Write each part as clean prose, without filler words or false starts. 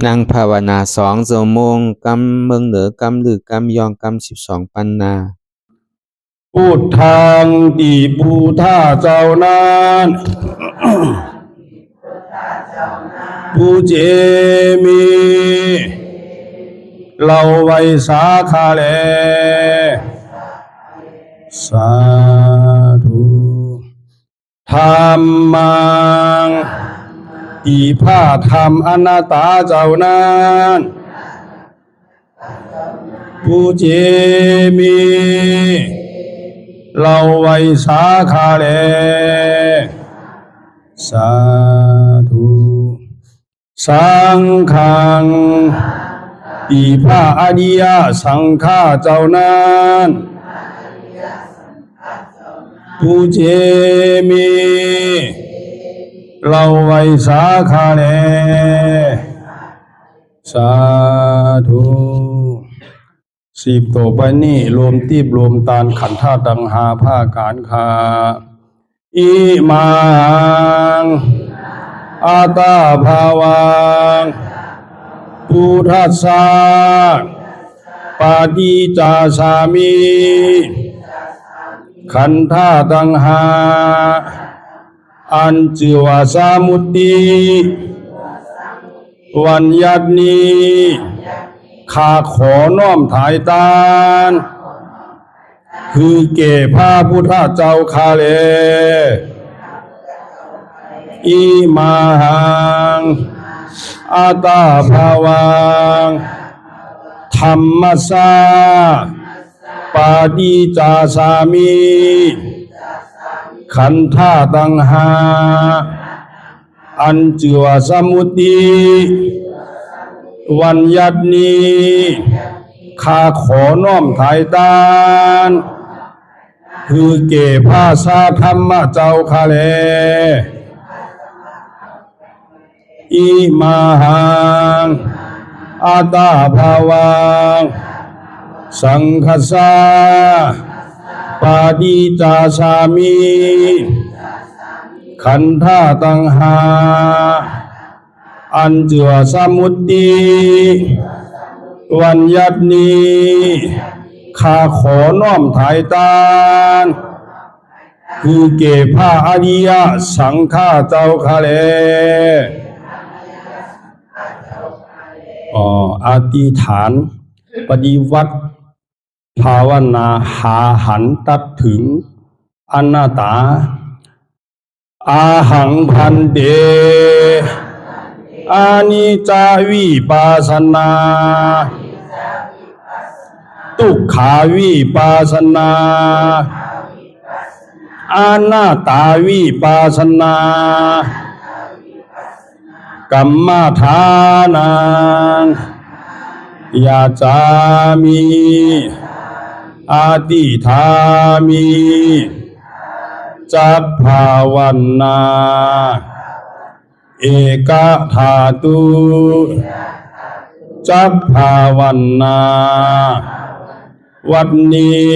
นั่งภาวนา2 ชั่วโมงกำเมืองเหนือกำลือกำยองกำ12 ปันนาพุทธังติพุทธาเจ้านั้นผู้เจมีเราไว้สาขาแลสาธุธรรมังอีพาธรรมอนัตตาเจ้านั้นผู้เจมีเราไว้สาขาแลสาธุสังฆังอีพระอริยสังฆาเจ้านั้นผู้เจมีเราไว้สาขาแลสาธุ10 ต่อไปนี้รวมตีบรวมตานขันธ์ธาตุดังหาผ้าการคาอิมังอาตาภาวังพุทธัสสะปาฏิจจสามิขันธ์ธาตุดังหาอัญจิวาสามุตติวันยัตนีข้าขอน้อมถ่ายตานคือเก่พระพุทธเจ้าข้าเลอิมังอาตาภาวังธรรมัสสะปาฏิจจสามิขันธ์ธาตุดังหาอัญจิวาสมุตติวันยัตนีข้าขอน้อมถ่ายตานคือเก่พระสาธรรมเจ้าข้าแลอิมังอาตาภาวังสังฆัสสะปาฏิจจสามิขันธ์ธาตุดังหาอัญจิวาสมุตติวันยัตนีข้าขอน้อมถ่ายตานคือเก่พระอริยสังฆาเจ้าข้าแลอธิษฐานปฏิวัติภาวนาหาหันตัดถึงอนัตตาอาหังพันเตอานิจจาวิปัสสนาทุกขาวิปัสสนาอนัตตาวิปัสสนากัมมฐานังยาจามิอาติธามิจักภาวันนาเอกธาตุจักภาวันนาวันนี้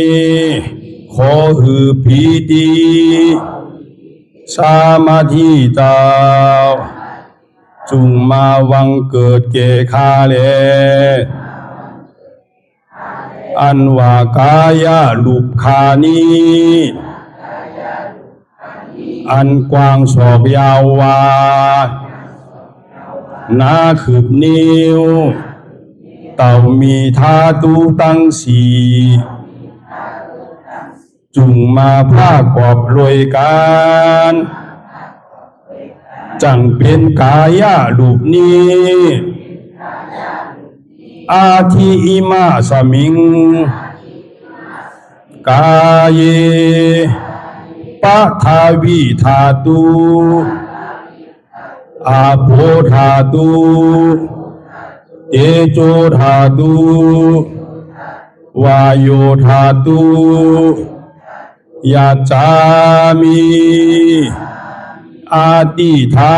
ขอหือพีติสามาธิเจ้าจุงมาวังเกิดเกคาเลอันว่ากายาลุปคานีอันกว้างศอกยาววานาคืบนิ้วเต่ามีธาตุตั้งสี่จุงมาผ้ากอบรวยการจังเป็นกายาลูปนี้อาทิอิมาสมิงกายปะทาวิธาตุอาโภธาตุเตโชธาตุวาโยธาตุยาจามิอาติธา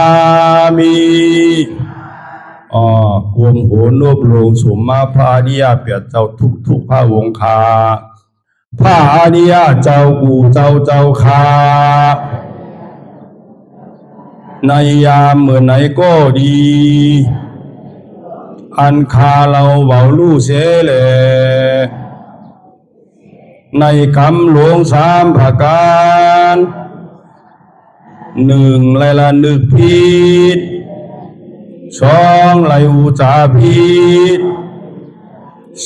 มิกวมโหนบลงสมมาพระอริยเปียเจ้าทุกพระวงคาพระอริยเจ้ากูเจ้าคา ในยามเมื่อไหนก็ดี อันคาเราเบาลู่เสเลในคำหลวงสามประการหนึ่งไลละนึกผิดสองไลอุจาผิด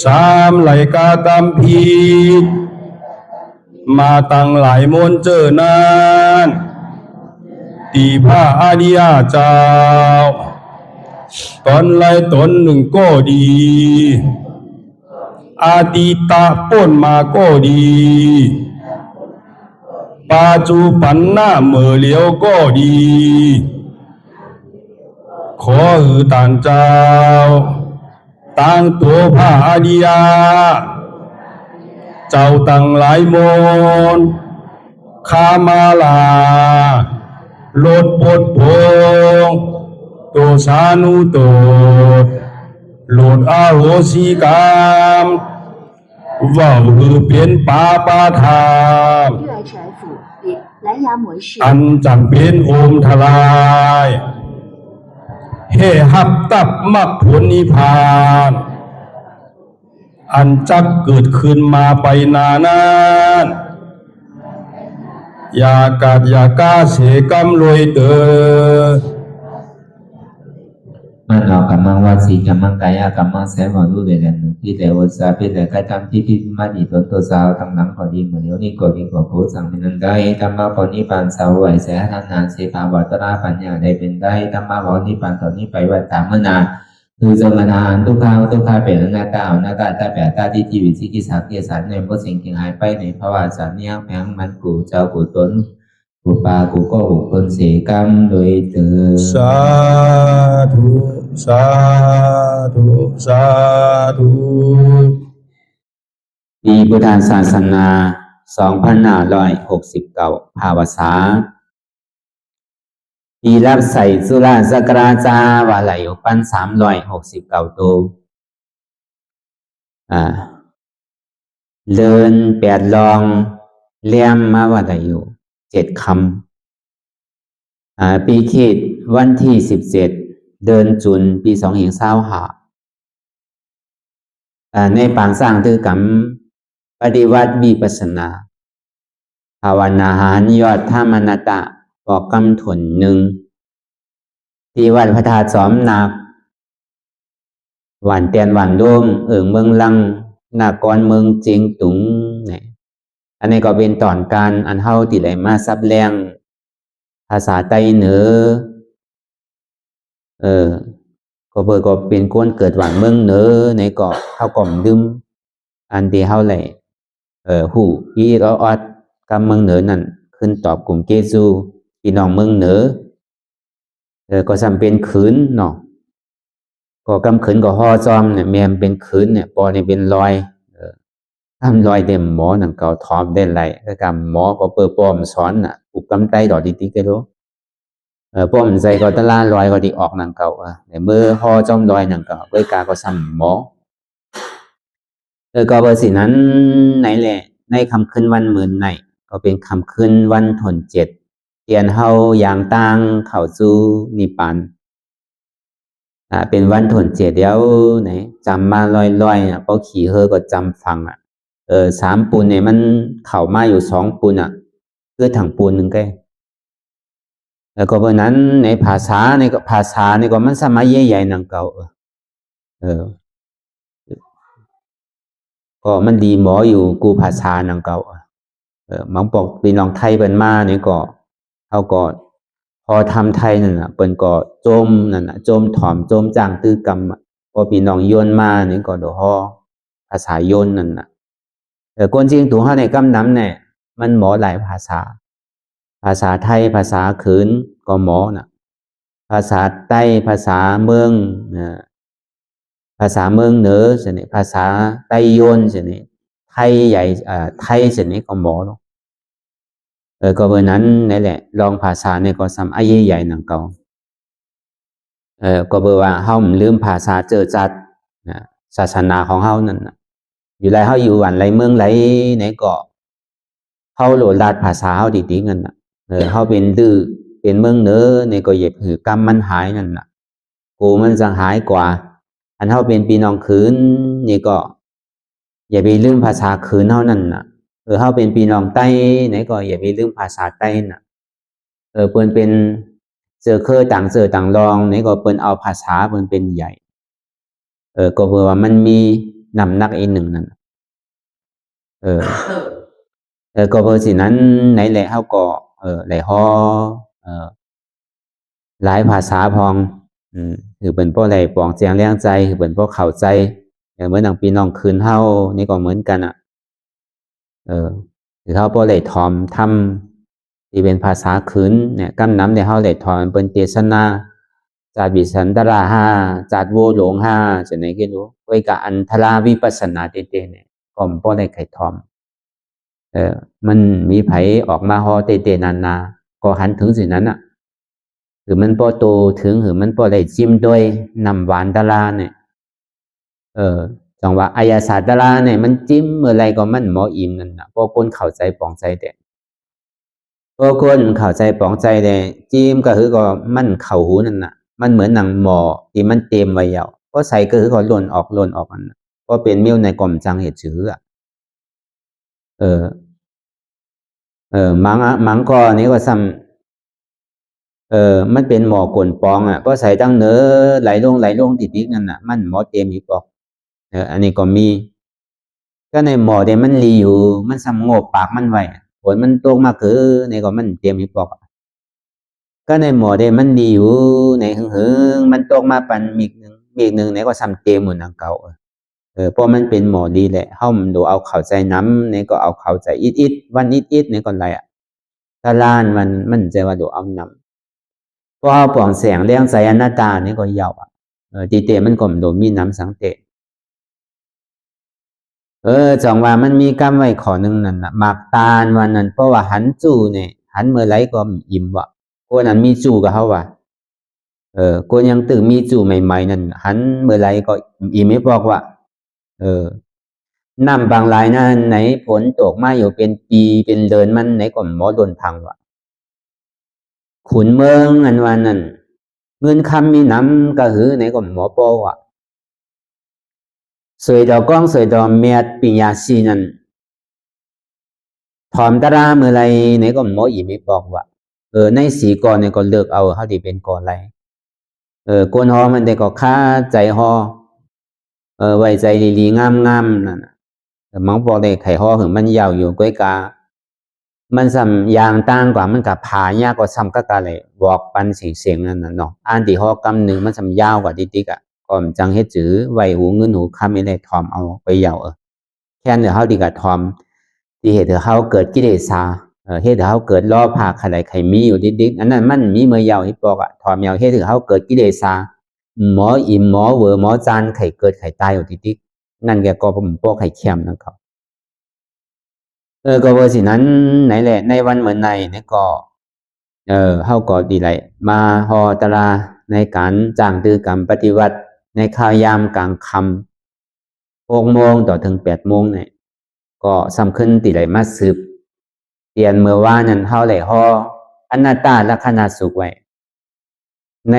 สามไลกากรรมผิดมาตั้งหลายมนเจอนั้นตีพระอริยเจ้าตนไลตนหนึ่งก็ดีอาติตะป้นมาก็ดีปัจจุบันหน้าเมื่อเหลียวก็ดีขอต่างเจ้าตั้งตัวพระอริยเจ้าตั้งหลายมนขามาลาลดปดพงตัวสานุตัวโลดอาโหสิกรรมว่าเปลี่ยนปาปาธาม 热爱者府比蓝牙模式 อันจำเป็นโอมทลายเฮหับตับมักผลนิพพานอันจักเกิดขึ้นมาไปนานานอย่ากาดอย่ากาเสกรรมรวยเตอมันเรากำลังวาสีกำลังกายกำลังแสงของรูปเด่นที่แต่วัสาเป็นแต่การทำที่ที่มาดีตัวสาวตั้งหลังพอดีเหมือนเดี๋ยวนี้ก็ดีกว่าโพสังเป็นนั้นได้ธรรมะปณิปานสาวไหวแสทานานเสภาวัตราปัญญาได้เป็นได้ธรรมะปณิปานตอนนี้ไปวัดตามมนาคือสมณานทุกข้าเป็นหน้าตาหน้าตาตาแปดตาที่ชีวิตที่กิจสักเกียรติในพวกสิ่งที่หายไปในภาวะสัญญาแผงมันกูเจ้ากูตนกูปากูก็หุคนเสกรรมโดยเตือ สาธุสาธุสาธุ ปีพุทธศาสนา2569ภาวษาปีรับใส่สุราสกราจาวาไหลปัน369ตัวเลิน8ลองเลี่ยมมาวาไหลอยู่7คำปีขีดวันที่17เดินจุนปี2025ในปางสร้างตือกรรมปฏิวัติวิปัสสนาภาวนาหารยอดธรรมนตะบอกกำถนหนึ่งที่วัดพระธาตุสอมนาคหวานเตียนหวานร่วมเมืองลังนากรเมืองเจียงตุงเนี่ยอันนี้ก็เป็นตอนการอันเฮาที่ไหลมาซับแรงภาษาไต้เหนือก็เบอร์ก็เป็นคนเกิดหวานเมืองเหนือในเกาะเฮาก่อมดึมอันที่เฮาไหลหูพี่ก็อดกำเมืองเหนือนั่นขึ้นตอบกลุ่มเกซูพี่น้องเมืองเหนือก็จำเป็นขืนเนาะก็กำขืนก็ห่อจอมเนี่ยแม่มเป็นขืนเนี่ยปอเนี่ยเป็นรอยทำรอยเต็มหมอหนังเก่าทอมได้ไรก็กำหมอก็เปิดป้อมสอนน่ะอุบกำไตดอกดิติกรู้ป้อมใจก็ตะล่ารอยก็ดีออกหนังเก่าแต่เมื่อห่อจอมรอยหนังเก่าด้วยกาก็ซ้ำหมอก็เบอร์สินั้นไหนแหละในคำขึ้นวันหมื่นไหนก็เป็นคำขึ้นวันถน7เตียนเฮาอย่างต่างเข้าสู่นิพพานเป็นวันถน7เดี๋ยวไหนจำมาลอยๆเพราะขี่เฮอก็จำฟัง3ปูนเนี่ยมันเข้ามาอยู่2ปูนคือถังปูนหนึ่งแกแล้วก็เพราะนั้นในภาษานี่ก็มันสมัยใหญ่ๆนังเก่าก็มันดีหมออยู่กูภาษานังเก่ามังบอกพี่น้องไทยเป็นมาเนี่ยก็เขาก็พอทำไทยนั่นน่ะเปิ้นก็โจมนั่นน่ะโจมถ่อมโจมจ้างตื้อกรรมพอพี่น้องโยนมาเนี่ยก็ดอภาษาโยนนั่นน่ะคนจริงตัวเฮาในกำนำเนี่ยมันหมอหลายภาษาไทยภาษาขืนก็หมอน่ะภาษาใต้ภาษาเมืองภาษาเมืองเหนือใช่ไหมภาษาไต้โยนใช่ไหมไทยใหญ่ไทยใช่ไหมก็หมอเนาะก็เพราะนั้นนี่แหละลองภาษาเนี่ยก็ซ้ำใหญ่ๆหนังเก่าก็เบอร์ว่าเฮาลืมภาษาเจอจัดศาสนาของเฮานั่นน่ะอยู่ไรเฮาอยู่วันไรเมืองไรไหนก็เฮาโหลดลาดภาษาเฮาดีๆกันน่ะเฮาเป็นดื้อเป็นเมืองเหนือเนี่ยก็เหยียบหือกรรมมันหายนั่นน่ะกูมันจะหายกว่า อันเฮาเป็นพี่น้องคืนนี่ก็อย่าไปลืมภาษาคืนเฮานั่นน่ะเฮาเป็นพี่น้องใต้ไหนก็อย่าไปลืมภาษาใต้น่ะเพิ่นเป็นเจอเคอต่างเจอต่างรองไหนก็เพิ่นเอาภาษาเพิ่นเป็นใหญ่ก็เพื่อว่ามันมีน้ำหนักอีกหนึ่งนั่นก็เพราะฉะนั้นไหนแหละเฮาก็ไหลฮ้อหลายภาษาพองคือเป็นพวกไหลปองเจียงเลี้ยงใจคือเป็นพวกเข้าใจเหมือนดังพี่น้องคืนเฮานี่ก็เหมือนกันอ่ะคือเฮาพวกไหลทอมทำที่เป็นภาษาคืนเนี่ยกำน้ำเนี่ยเฮาไหลทอมเป็นเทศนาจาดวิสันตราห้าจาดโวหลงห้าจะไหนก็รู้ไว้กับอันทราวิปัสสนาเตเนี่ยก็พวกไหลไข่ทอมมันมีไผออกมาฮอเตนานาก็หันถึงสิ่งนั้นอ่ะหรือมันพอโตถึงหรือมันพอได้จิ้มด้วยน้ำหวานดาราเนี่ยจังว่าอายาศาสตร์ดาราเนี่ยมันจิ้มเมื่อไรก็มันหมออิ่มนั่นน่ะพอคนเข้าใจปองใจแต่พอคนเข้าใจปองใจแต่จิ้มก็คือก็มันเข้าหูนั่นน่ะมันเหมือนหนังหมอที่มันเต็มไว้ยาวพอใส่ก็คือก็หล่นออกนั่นน่ะก็เป็นมิ้วในกล่อมจังเหตุชื้อมังก็นี่ก็ซ้ำมันเป็นหมอกลปองอ่ะเพราะใส่ตั้งเนื้อไหลลงติดนั่นน่ะมันหมอเต็มอีกปอกอันนี้ก็มีก็ในหมอเดมันรีอยู่มันซ้ำงบปากมันไว้ฝนมันตกมาคือในก็มันเต็มอีกปอกก็ในหมอเดมันรีอยู่ในหึงมันตกมาปันมีหนึ่งในก็ซ้ำเต็มหมดนังเก่าเพราะมันเป็นหมอดีแหละเฮามันดูเอาเข้าใจน้ำนี่ก็เอาเข้าใจอิดวันอิดนี่ก็ไรอ่ะถ้าล้านมันใจว่าดูเอาน้ำเพราะเอาปองแสงเลี้ยงใจอนัตตานี่ก็ยาวอ่ะตีเตมันก็ดูมีน้ำสังเตจังว่ามันมีกรรมไว้ขอหนึ่งนั่นน่ะหมากตาลวันนั้นเพราะว่าหันจู่เนี่ยหันเมื่อไรก็อิ่มวะคนนั้นมีจู่กับเขาว่ะคนยังตื่นมีจู่ใหม่ๆนั่นหันเมื่อไรก็อิ่มไม่บอกว่าน้ำบางรายนั้นไหนฝนตกมาอยู่เป็นปีเป็นเดือนมันไหนก็หมอโดนพังวะขุนเมืองอันวันนั้นเงินคำมีน้ำกระหือไหนก็หมอโปวะสวยดอกก้องสวยดอกเมียดปิญญาสีนั้นถอมตาราเมื่อไรไหนก็หมออีไม่บอกว่าในสีก่อนเนี่ยก็เลิกเอาเขาที่เป็นก่อนไรกวนฮอมันได้ก็ค่าใจฮอไว้ใจลีงามนั่นน่ะมังบอกได้ไข่ฮอถึงมันยาวอยู่ก้อยกามันซ้ำยางต่างกว่ามันกับผายากกว่าซ้ำก็กะเลยบอกปันเสียงนั่นน่ะเนาะอ่านที่ฮอกำหนึ่งมันซ้ำยาวกว่าติ๊กอ่ะก่อนจังเฮ็ดจื้อไว้หูเงินหูคำไม่ได้ทอมเอาไปยาวแค่เดี๋ยวเขาดีกับทอมที่เหตุเขาเกิดกิเลสาเหตุเขาเกิดล้อผาใครใครมีอยู่ดิ๊กอันนั้นมันมีเมื่อยาวฮิปบอกอ่ะทอมยาวเหตุเขาเกิดกิเลสาหมออิ่มหมอเวอหมอจานไข่เกิดไข่ตายอยู่ดิ๊กนั่นแกก็ผมพวกไข่เค็มนะครับก็เวอร์สินั้นไหนแหละในวันเหมือนในนี่ก็เขาก็ดีไรมาฮอตราในการจ้างตือกรรมปฏิวัติในข้าวยามกลางคำ6 โมงต่อถึง8 โมงเนี่ยก็สำคัญติไรมาสืบเตียนเมื่อว่านั้นเฮาไหลฮออนัตตาลักษณะสุขไว้ใน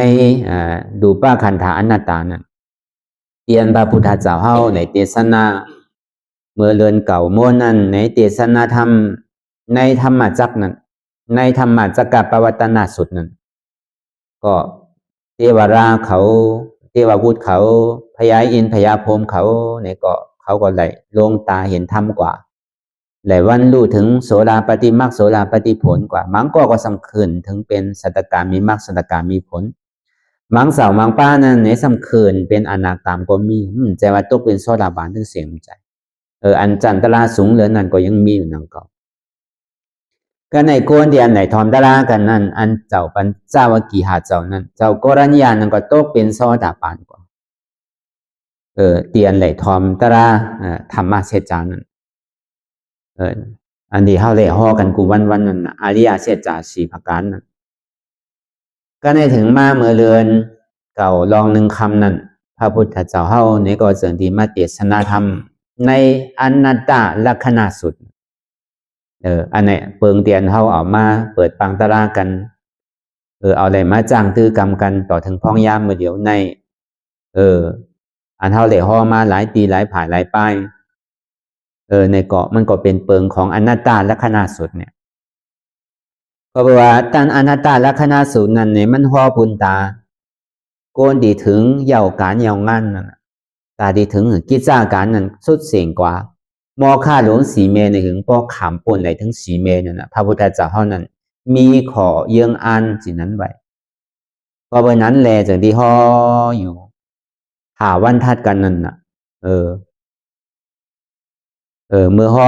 ดูป้าคันธาอนัตตานั้นเตียนพระพุทธเจ้าเฮาในเทศนาเมื่อเรือนเก่าโมนั้นในเทศนาธรรมในธรรมจักรนั้นในธรรมจักรปวัตนาสุดนั้นก็เทวราเขาเทวบุตรเขาพญาอินทร์พญาพรหมเขาเนี่ยก็เขาก็ไหลลงตาเห็นธรรมกว่าไหลวันรู้ถึงโสดาปฏิมรรคโสดาปฏิผลกว่ามังก็สำคัญถึงเป็นสัตตกามีมรรคสัตตกามีผลมังสาวมังป้านั้นในสำคัญเป็นอนาคามก็มีใจว่าตกเป็นโสดาบันถึงเสียงใจอันจันตราสูงเหลือนั้นก็ยังมีอยู่นั่นก็ในโกนเดียนไหนทอมตรากันนั่นอันเจ้าปัญจาวกีหาเจ้านั้นเจ้ากรณียานั้นก็ตกเป็นโสดาบันกว่าเตียนไหลทอมตราธรรมะเสจานั้นอันที่เฮาเลยฮอกันกูวันนั้นอริยเสจา4 ประการนั้นก็ในถึงมาเมื่อเรือนเก่าลองหนึ่งคำนั้นพระพุทธเจ้าเฮาในก็เสริญที่มาเทศนาธรรมในอนัตตลักษณะสุดอันไหนเปิงเตียนเฮาเอามาเปิดปังตรากันเอาอะไรมาจ้างตื้อกรรมกันต่อถึงพ้องยามเมื่อเดียวใน อันเท่าเหล่ห่อมาหลายตีหลายผายหลายป้ายในเกาะมันก็เป็นเปิงของอนัตตาลักษณะสุดเนี่ยก็แปลว่าตันอนัตตาลักษณะสุดนั้นเนี่ยมันห่อปุนตาโกนดีถึงเย่าการเย่างานนั่นตาดีถึงกิจการนั้นสุดเสียงกว่ามอค่าหลวงสีเมในถึงป้อขามปนไหลถึงสีเมนั่นนะพระพุทธเจ้าเท่านั้นมีขอเยื่องอันสินั้นไว้เพราะวันนั้นแลจากที่ห่ออยู่หาวันทัดกันนั่นน่ะเมื่อห่อ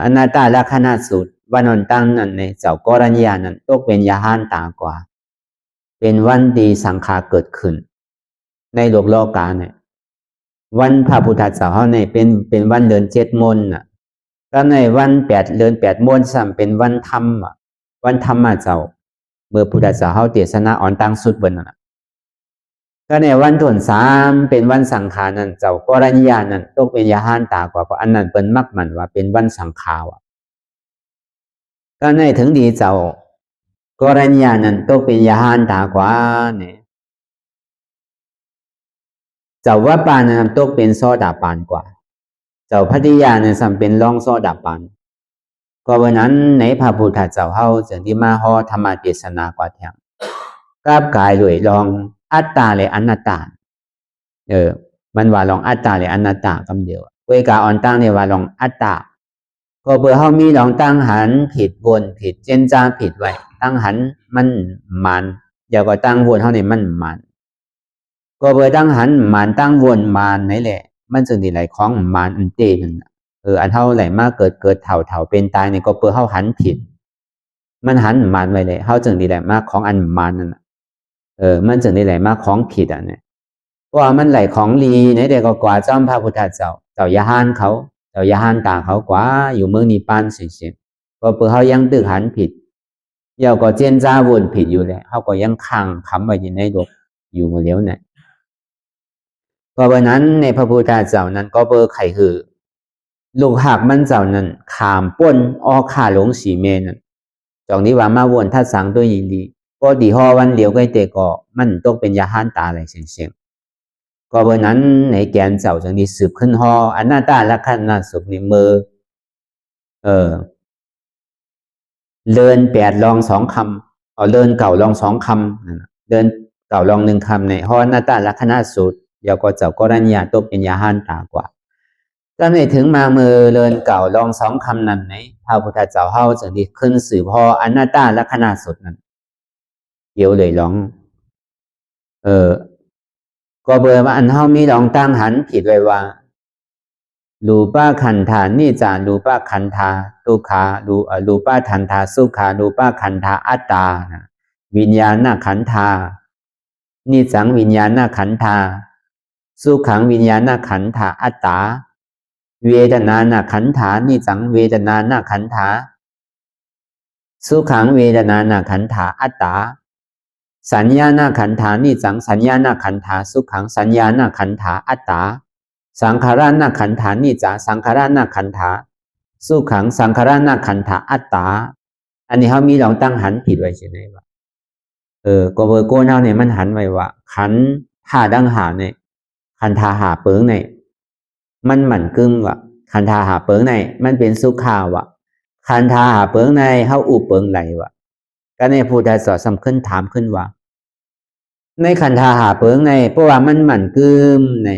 อนัตตาลักษณะสุดวันนนตั้งนั้นในเจ้ากรณียานั้นตกเป็นยาห้านตากว่าเป็นวันดีสังขารเกิดขึ้นในโลกกาเนี่ยวันพระพุทธเจ้าเนี่ยเป็นวันเดือน7 มนน่ะก็ในวัน8 เดือน 8 มนซ้ำเป็นวันธรรมวันธรรมเจ้าเมื่อพุทธเจ้าเทศนาอ่อนตั้งสุดบนน่ะก็ในวันที่3เป็นวันสังขารนั่นเจ้ากรณียานั้นตกเป็นยาห้านตากว่าเพราะอันนั้นเป็นมักมันว่าเป็นวันสังขารก็ในถึงดีเจ้ากรณียานั้นตกเป็นยาห้านตากว่าเนี่ยเจ้าว่าปานนั้นตกเป็นโซดาปานกว่าเจ้าพัทยาเนี่ยสัมเป็นรองโซดาปานก็วันนั้นในพระพุทธเจ้าเฮาจึงที่มาห่อธรรมเทศนากว่าแถมกราบกายเลยลองอัตตาและอนัตตามันว่าลองอัตตาและอนัตตาคำเดียวเวกาอ่อนตั้งเนี่ยว่าลองอัตตาก็เบอเฮามีลองตั้งหันผิดวนผิดเจนจาผิดไว้ตั้งหันมันมันอย่าก็ตั้งวนเฮานี่มันมันก็เบอตั้งหันมันตั้งวนมันไหนแหละมันจึงดีไหลของมันอันเตนั่นอันเท่าไหร่มากเกิดเถ่าเป็นตายเนี่ยก็เพื่อเฮาหันผิดมันหันมันไว้เลยเฮาจึงดีไหลมากของอันมันนั่นมันจึงดีไหลมากของผิดเนี่ยเพราะว่ามันไหลของลีในเด็กก็กว่าจ้อมพระพุทธเจ้ายาหานเขาเจ้ายาหานตาเขากว่าอยู่เมืองนิพพานสิก็เพื่อเฮายังตึกหันผิดเดี๋ยวก็เจนจ้าวนผิดอยู่แหละเฮาก็ยังค้างคำไว้อยู่ในโลกอยู่มาแล้วเนี่ยเพราะวันนั้นในพระพุทธเจ้านั้นก็เบอร์ไข่คือลูกหักมันเจ้านั้นขามป้นอ้อข่าหลงสีเมนั่นจองนี้ว่ามาวนทัดสังตัวยินดีก็ดีห่อวันเดียวก็เตก็มันต้องเป็นยาห้านตาอะไรเสียงก็วันนั้นในแกนเจ้าจังนี้สืบขึ้นห่ออนัตตาลักษณะสุขในมือเลิน8 ลอง 2 คำเอาเลินเก่าลอง 2 คำเลินเก่าลอง 1 คำในห่ออนัตตาลักษณะสุดเดี๋ยวก็เจ้าก็รัญญาต้องเป็นยาห้านตากว่าก็ไม่ถึงมามือเลินเก่าลอง 2 คำนั้นไหนพระพุทธเจ้าเฮาจังนี้ขึ้นสืบห่ออนัตตาลักษณะสุดนั้นเดี๋ยวเลยลองก็เบอร์ว่าอันเฮามีลองตั้งหันผิดไว้ว่ารูปะขันธานิจารูปะขันธาทุกขารูปะขันธาสุขารูปะขันธาอัตตาวิญญาณขันธานิจังวิญญาณขันธาสุขังวิญญาณขันธาอัตตาเวทนาขันธานิจังเวทนาขันธาสุขังเวทนาขันธาอัตตาสัญญาณขันธานิจังสัญญาณขันธาสุขังสัญญาณขันธาอัตตาสังขารนาขันธานิจาสังขารนาขันธาสุขังสังขารนาขันธาอัตตาอันนี้เขามีลองตั้งหันผิดไว้ใช่ไหมว่าก็เบอร์โก้เท่าเนี่ยมันหันไว้ว่าขันธาดังหาเนี่ยขันธาหาเปิงเนี่ยมันหมั่นกึ่งว่ะขันธาหาเปิงในมันเป็นสุขาวะขันธาหาเปิงในเฮาอุเปิงไหลวะก็ในผู้ใดสอดสำขึ้นถามขึ้นว่าในขันธาหาเปิงในเพราะว่ามันหมั่นกึ่งไหน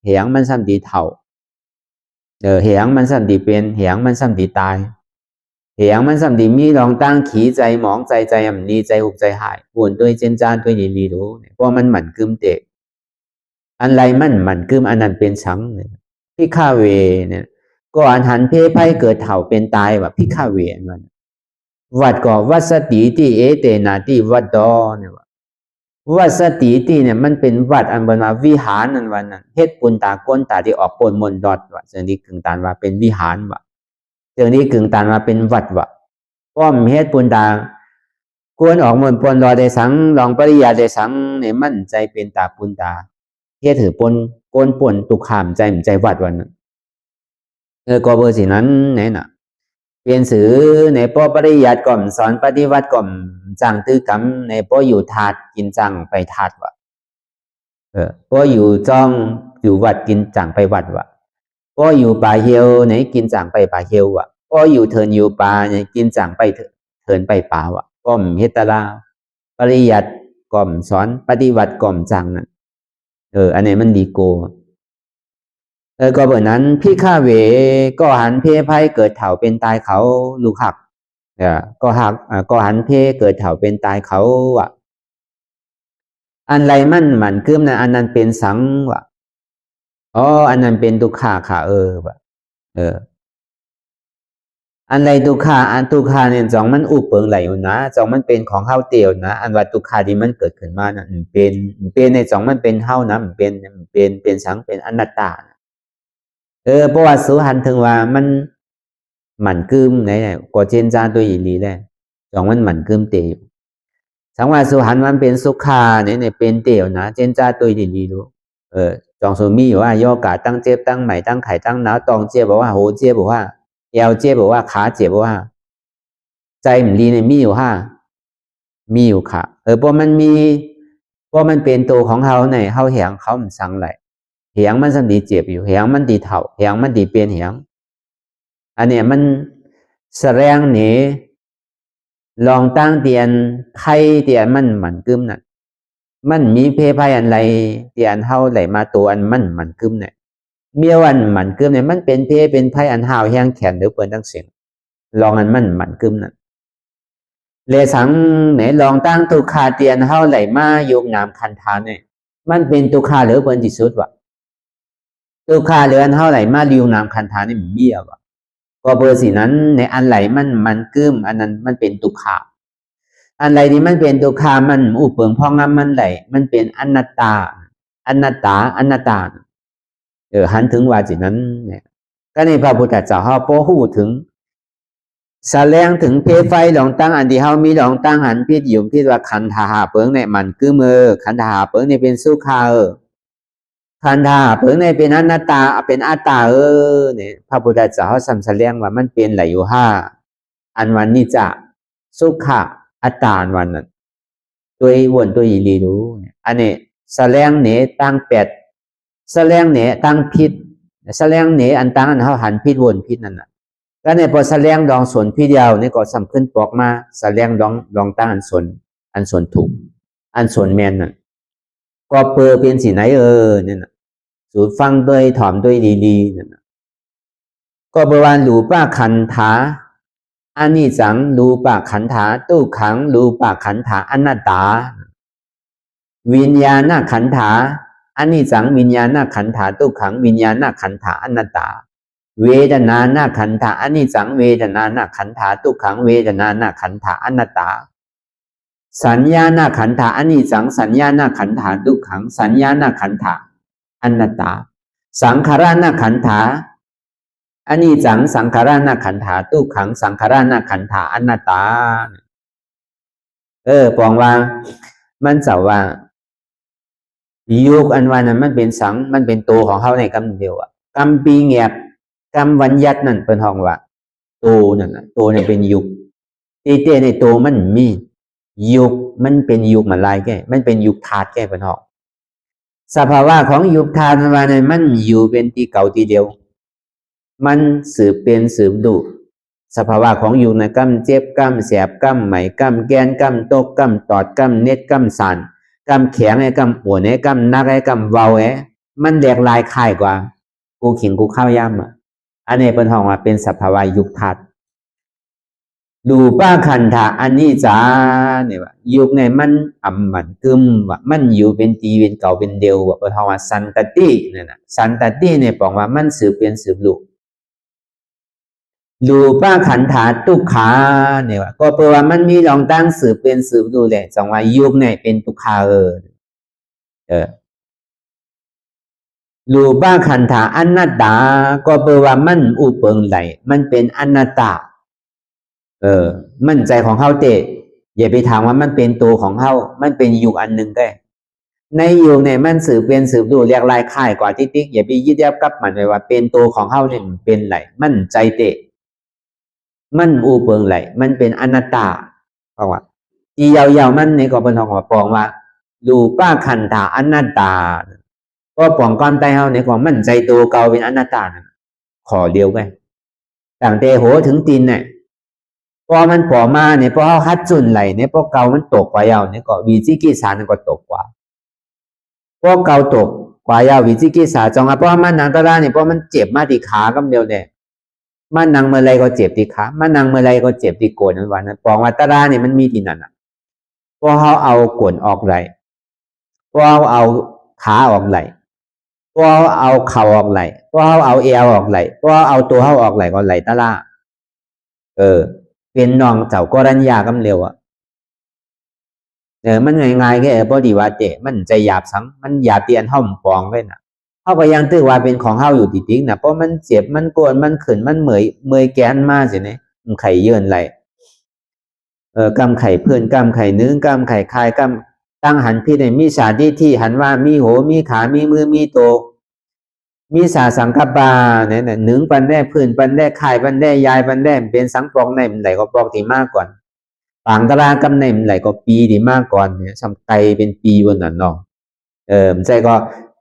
เหงมันซ้ำดีเท่าเหงมันซ้ำดีเป็นเหงมันซ้ำดีตายเหงมันซ้ำดีมีลองตั้งขีใจหมองใจอ่ำดีใจหุกใจหายปวนด้วยเจนจานด้วยลีรู้เพราะมันหมั่นกึ่งเตะอันไรมันหมั่นกึ่งอันนั้นเป็นชังพิฆาเวเนี่ยก็อันหันเพไพเกิดเถ่าเป็นตายว่าพิฆาเวมันวัดก็วัดสติที่เอเตนาที่วัดดอเนี่ยวัดสติที่เนี่ยมันเป็นวัดอันบรรณาวิหารนั่นวันนั้นเฮ็ดปุนตาก้นตาที่ออกปนมนดอดว่าเจงนี้กึ่งตานว่าเป็นวิหารว่าเจงนี้กึ่งตานว่าเป็นวัดว่าป้อมเฮ็ดปุนตาก้นออกมนปนรอได้สังลองปริยาได้สังเนี่ยมั่นใจเป็นตาปุนตาเฮ็ดถือปนก้นปนตุขามใจเหมือนใจวัดวันนั้นก็เบอร์สินั้นเนี่ยน่ะเปลี่ยนสื่อในป้อปริยัติก่อมสอนปฏิวัติก่อมจังตื้อกำในป้ออยู่ถาดกินจังไปถาดวะป้ออยู่จ้อง อยู่วัดกินจังไปวัดวะก็อยู่ป่าเฮียวไหนกินจังไปป่าเฮียววะก็อยู่เทินอยู่ป่าไหนกินจังไปเทินไปป่าวะก็มเฮตลาปริยัติก่อมสอนปฏิบัติก่อมจังนั่นอันนี้มันดีโกก็เบอร์นั้นพี่ข้าเวก็หันเพไพ่เกิดเถ่าเป็นตายเขาลูกหักก็หันเพเกิดเถ่าเป็นตายเขาวะอันไรมันหมันกึมนะอันนั้นเป็นสังวะอันนั้นเป็นทุกขาค่ะวะอันไรทุกขาอันทุกขาเนี่ยจองมันอุปเปิงไหลอยู่นะจองมันเป็นของเฮาเตียวนะอันว่าทุกขาที่มันเกิดขึ้นมานะเป็นในจองมันเป็นเฮานะมันเป็นสังเป็นอนัตตาเพราะว่าสุหันถึงว่ามันหมันกึมไหนก็เจนจาตัวอีหลีแหละจองมันหมันกึมเตียวสังว่าสุหันมันเป็นสุขาเนี่ยเป็นเตียวนะเจนจาตัวอีหลีรู้จองสุมีว่าย่อกาตั้งเจ็บตั้งใหม่ตั้งไข่ตั้งหนาวตองเจ็บบอกว่าโหเจ็บบอกว่าเอวเจ็บบอกว่าขาเจ็บบอกว่าใจมันดีเนี่ยมีอยู่มีอยู่ค่ะเพราะมันเป็นตัวของเฮาในเฮาเหียงเขามันสั่งไหลเหียงมันสันดีเจ็บอยู่เหียงมันดีเถ่าเหียงมันดีเปลี่ยนเหียงอันเนี้ยมันแสดงนี่ลองตั้งเตียนไข่เตียนมันหมันกึมน่ะมันมีเพภัยอันไรเตียนเฮาไหลมาตัวอันมันหมันกึมเนี่ยเมียวันหมันกึมเนี่ยมันเป็นเพเป็นภัยอันหาวแห้งแขนหรือเปิดตั้งเสียงลองอันมันหมันกึมน่ะเลสังไหนลองตั้งตุคาเตียนเฮาไหลมาโยกนามคันธาเนี่ยมันเป็นตุคาหรือเปิดที่สุดวะตุคาหรืออันเฮาไหลมาโยกนามคันธานี่มันเบี้ยวะก็เบอร์สีนั้นในอันไหลมันกึมอันนั้นมันเป็นตุคาอันไหลที่มันเป็นตุคามันอุปเปิงพองมันไหลมันเป็นอนัตตาหันถึงว่าจินั้นเนี่ยก็ในพระพุทธเจ้าเฮาโปหูถึงแสดงถึงเพไฟหลองตั้งอันที่เฮามีหลองตั้งหันพิษอยู่พิษว่าขันธาเปิงเนี่ยมันคือมือขันธาเปิงเนี่ยเป็นสุขาขันธาเปิงเนี่ยเป็นอนัตตาเป็นอัตตาเนี่ยพระพุทธเจ้าเฮาสั่งแสดงว่ามันเป็นไหลอยู่5อันวันนี้จะสุขะอัตตาวันนั้นตัววนตัวอีลีรู้เนี่ยอันนี้แสดงเนี่ยตั้ง8แสดงเนี่ยตั้งพิษแสดงเนี่ยอันตั้งอันเฮาหันพิษวนพิษนั่นน่ะก็ในพอแสดงดองส่วนพิษเดียวนี่ก็สำขึ้นปอกมาแสดงดองตั้งอันส่วนถูกอันส่วนแมนน่ะก็เปอเป็นสีไหนเนี่ยน่ะสูดฟังด้วยถ่อมด้วยดีๆนั่นน่ะก็บริวารรูปะขันธาอานิจังรูปะขันธาตุขังรูปะขันธาอนัตตาวิญญาณขันธาอานิจังวิญญาณขันธาตุขังวิญญาณขันธาอนัตตาเวทนานาขันธาอานิจังเวทนานาขันธาตุขังเวทนานาขันธาอนัตตาสัญญานาขันธาอานิจังสัญญานาขันธาตุขังสัญญานาขันธาอนัตตาสังขารนาขันธาอานิจังสังขารนาขันธาตุขังสังขารนาขันธาอนัตตาปองว่ามันเสาว่ายุคอันวันนั้นมันเป็นสังมันเป็นตัวของเขาในกำเดียวกำปีเงียบกำวันยัดนั่นเป็นห้องว่าตัวนั่นตัวนี่เป็นยุคเต้ในตัวมันมียุคมันเป็นยุคมันลายแก่มันเป็นยุคธาตุแก่เป็นห้องสภาวะของยุคธาตุวันนั้นมันอยู่เป็นที่เก่าทีเดียวมันสืบเป็นสืบดูสภาวะของยุคนะกำเจ็บกำแสบกำไหมกำแกนกำตกกำตอดกำเน็ดกำสันกำแข็งไอ้กำปวดไอ้กำนักไอ้กำเบามันแดกลายคล้ายกว่ากูขิงกูข้าวย่ำอันนี้เป็นห้องว่าเป็นสภาวะยุคธาตุดูป้าขันธาอันนี้จ้าเนี่ยว่ายุคในมันมันกึมว่ามันอยู่เป็นตีเป็นเก่าเป็นเดียวว่าเป็นห้องว่าสันตติเนี่ยนะสันตติเนี่ยบอกว่ามันสืบเป็นสืบลูกดูป้าขันธาทุกขาเนี่ยว่าก็เพราะว่ามันมีลองตั้งสืบเป็นสืบดูแหละจังว่ายุคเนี่ยเป็นทุกขารูปะขันธาอนัตตาก็แปลว่ามันอุปเปิงไหลมันเป็นอนัตตามั่นใจของเฮาเตะอย่าไปถามว่ามันเป็นตัวของเฮามันเป็นยุคอันหนึ่งได้ในยุคเนี่ยมันสืบเป็นสืบดูเรียกลายค่ายกว่าติ๊กอย่าไปยึดยับกับมันไว้ว่าเป็นตัวของเฮาเนี่ยเป็นไหลมั่นใจเตะมันอุปเปิงไหลมันเป็นอนัตตาเพราะว่าที่ยาวๆมันนี่ก็เป็นของว่าปองว่ารูปะขันธาอนัตตาก็ ก็ปองความตายเฮาในก็มั่นใจตัวเก่าเป็นอนัตตานะขอเดียวกันตั้งแต่หัวถึงตีนเนี่ยพอมันปอมาเนี่ยพอเฮาฮัดจุนไหลเนี่ยพอเก่ามันตกกว่ายาวเนี่ยก็วิจิกิจฉาเนี่ยก็ตกกว่าพอเก่าตกกว่ายาววิจิกิจฉาจงเพราะมันนางตะลาเนี่ยเพราะมันเจ็บมาที่ขากำเดียวเนี่ยมันนางเมื่อไรก็เจ็บที่ขามันนางเมื่อไรก็เจ็บที่โกนนั้นวันนั้นปองว่าตะลาเนี่ยมันมีที่นั่นอ่ะพอเฮาเอาโกนออกไหลพอเอาขาออกไหลพอเอาเข่าออกไหลพอเอาเอวออกไหลพอเอาตัวเฮาออกไหลก็ไหลตะลาเป็นน้องเจ้ากรัญญากำเร็วอ่ะมันง่ายๆแค่พอดีว่าเจมันใจหยาบสังมันหยาบเตียนห้อมปองเลยนะเฮาก็ยังตื้อว่าเป็นของเฮาอยู่ติดๆนะเพราะมันเจ็บมันโกนมันขึ้นมันเมื่อยแกนมาสิเนี่ยมันไข่เยื่นไหลกำไข่เพื่อนกำไข่นื้อกำไข่คายกำตั้งหันพี่ในมีสาธิที่หันว่ามีโหมีขามีมือมีโตมีสาสังคปาเนี่ยหนึ่งปันแด้พื้นปันแด้คายปันแด้ยายปันแด้เป็นสังปองในมันไหลก็ปองที่มากก่อนปางตรากำในมันไหลก็ปีที่มากก่อนเนี่ยทำไกลเป็นปีวันนั้นเนาะมันใจก็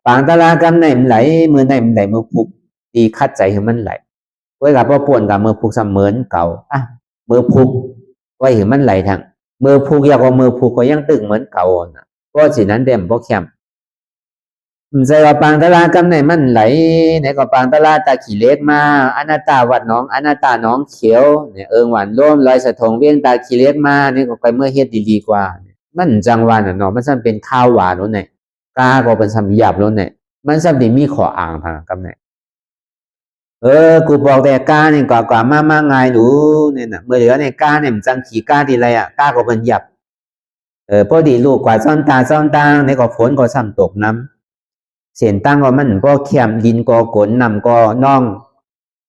ปางตรากำในมันไหลมือในมันไหลมือพุกตีคัดใจให้มันไหลไว้กับพ่อป่วนกับมือพุกเสมือนเก่ามือพุกไว้เห็นมันไหลทางมือพุกยาวกว่ามือพุกก็ยังตึงเหมือนเก่านะเพราะสิ่งนั้นเด่มเพราะแคมใจว่าปางตลากำในมันไหลในก็ปางตลาตาขี้เล็กมาอนาตาวัดน้องอนาตาน้องเขียวเนี่ยหวานร่มลอยสะทงเวียงตาขี้เล็กมานี่ก็ไปเมื่อเฮ็ดดีๆกว่ามันจังหวานเนาะมันซ้ำเป็นข้าวหวานโน่นเนี่ยกาก็เป็นซ้ำหยาบโน่นเนี่ยมันซ้ำดีมีขออ่างทางกำเนี่ยกูบอกแต่กาเนี่ยกว่ามาง่ายหนูเนี่ยนะเมื่อเหลือในกาเนี่ยมันจังขี้กาดีไรกาก็เป็นหยับพอดีลูกกว่าซ่อนตาในก็ฝนก็ซ้ำตกน้ำเสียนตั้งก็มันก็เขียมดินก็กลนนำก็น่อง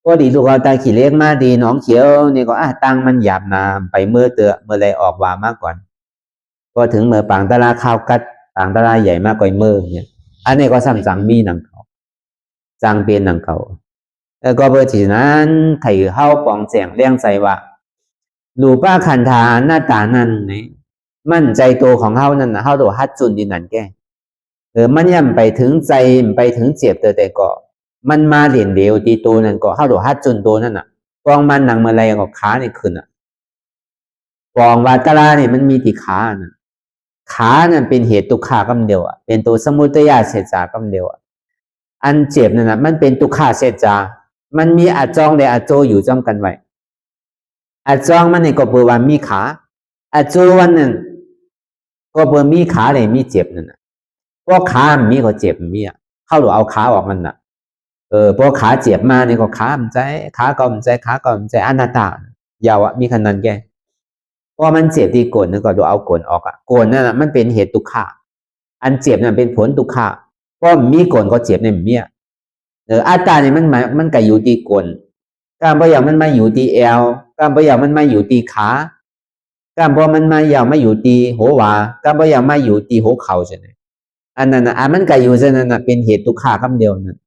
ก็ดีลูกเอาตาขี้เล็กมาดีน้องเขียวนี่ก็ตั้งมันหยาบน้ำไปเมื่อไรออกว่ามากก่อนก็ถึงเมื่อปางตะลาข้าวกัดปางตะลาใหญ่มากกว่าเมื่อเนี่ยอันนี้ก็ซ้ำจังมีหนังเขาจังเป็นหนังเขาก็เบอร์ที่นั้นไข่เข้าปองแสงเลี้ยงใจว่าลูป้าขันธาหน้าตานั้นนี่มั่นใจตัวของเขานั่นนะเขาตัวฮัดจุนดินันแกมันย่ำไปถึงใจไปถึงเจ็บแต่ก็มันมาเหรียญเดียวตีตัวนั่นก็เข้าตัวฮัดจุนตัวนั่นน่ะกองมันหนังมาอะไรก็ขาเนี่ยขึ้นกองวาตาลาเนี่ยมันมีที่ขาน่ะขานั่นเป็นเหตุตุกขากำเดียวเป็นตัวสมุทัยเสจากำเดียวอันเจ็บนั่นน่ะมันเป็นตุกขาเสจามันมีอาจองและอาโจอยู่จ้องกันไว้อาจองมันเนี่ยก็เปิดว่ามีขาอาโจวันนั้นก็เปิดมีขาเลยมีเจ็บนั่นน่ะพวกขามีก็เจ็บมีเข้าหรือเอาขาออกมันน่ะพวกขาเจ็บมาเนี่ยก็ขามันใจขาก็มันใจอนัตตายาวมีขนาดแกเพราะมันเจ็บที่โกนเนี่ยก็ดูเอาโกนออกโกนนั่นน่ะมันเป็นเหตุตุกขาอันเจ็บนั่นเป็นผลตุกขาเพราะมีโกนก็เจ็บในมีอัตตาเนี่ยมันก็อยู่ที่กลการพยายามมันมาอยู่ที่เอวการพยายามมันมาอยู่ที่ขาการพอมันมาอยากมาอยู่ที่หัวว่าการพยายามมาอยู่ที่หัวเข่าใช่ไหมอันนั้นมันก็อยู่เช่นนั้นเป็นเหตุตุกขาคำเดียวนั่น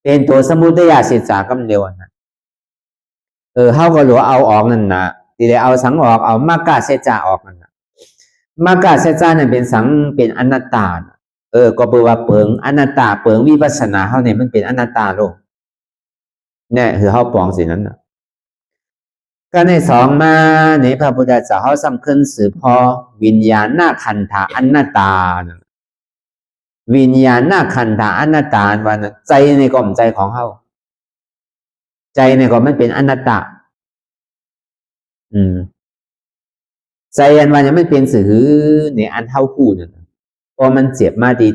เป็นตัวสมุทัยเสจาคำเดียวนั่นเขาก็หลัวเอาออกนั่นนะทีเดียวเอาสังออกเอามากาเสจาออกนั่นนะมากาเสจาเนี่ยเป็นสังเป็นอนัตตาก็แปลว่าเปิงอนัตตาเปิงวิปัสสนาเขาเนี่ยมันเป็นอนัตตาโลกเนี่ยคือเขาปองสินั้นนะก็ในสองมาในพระพุทธเจ้าเขาสำคัญสืบพอวิญญาณหน้าขันธาอนัตตาวิญญาณหน้าขันธาอนัตตาว่าใจในกล่อมใจของเขาใจในกล่อมมันเป็นอนัตตาใจอันว่าเนี่ยมันเป็นสื่อในอันเท่าคู่นั่นพอมันเจ็บมาดี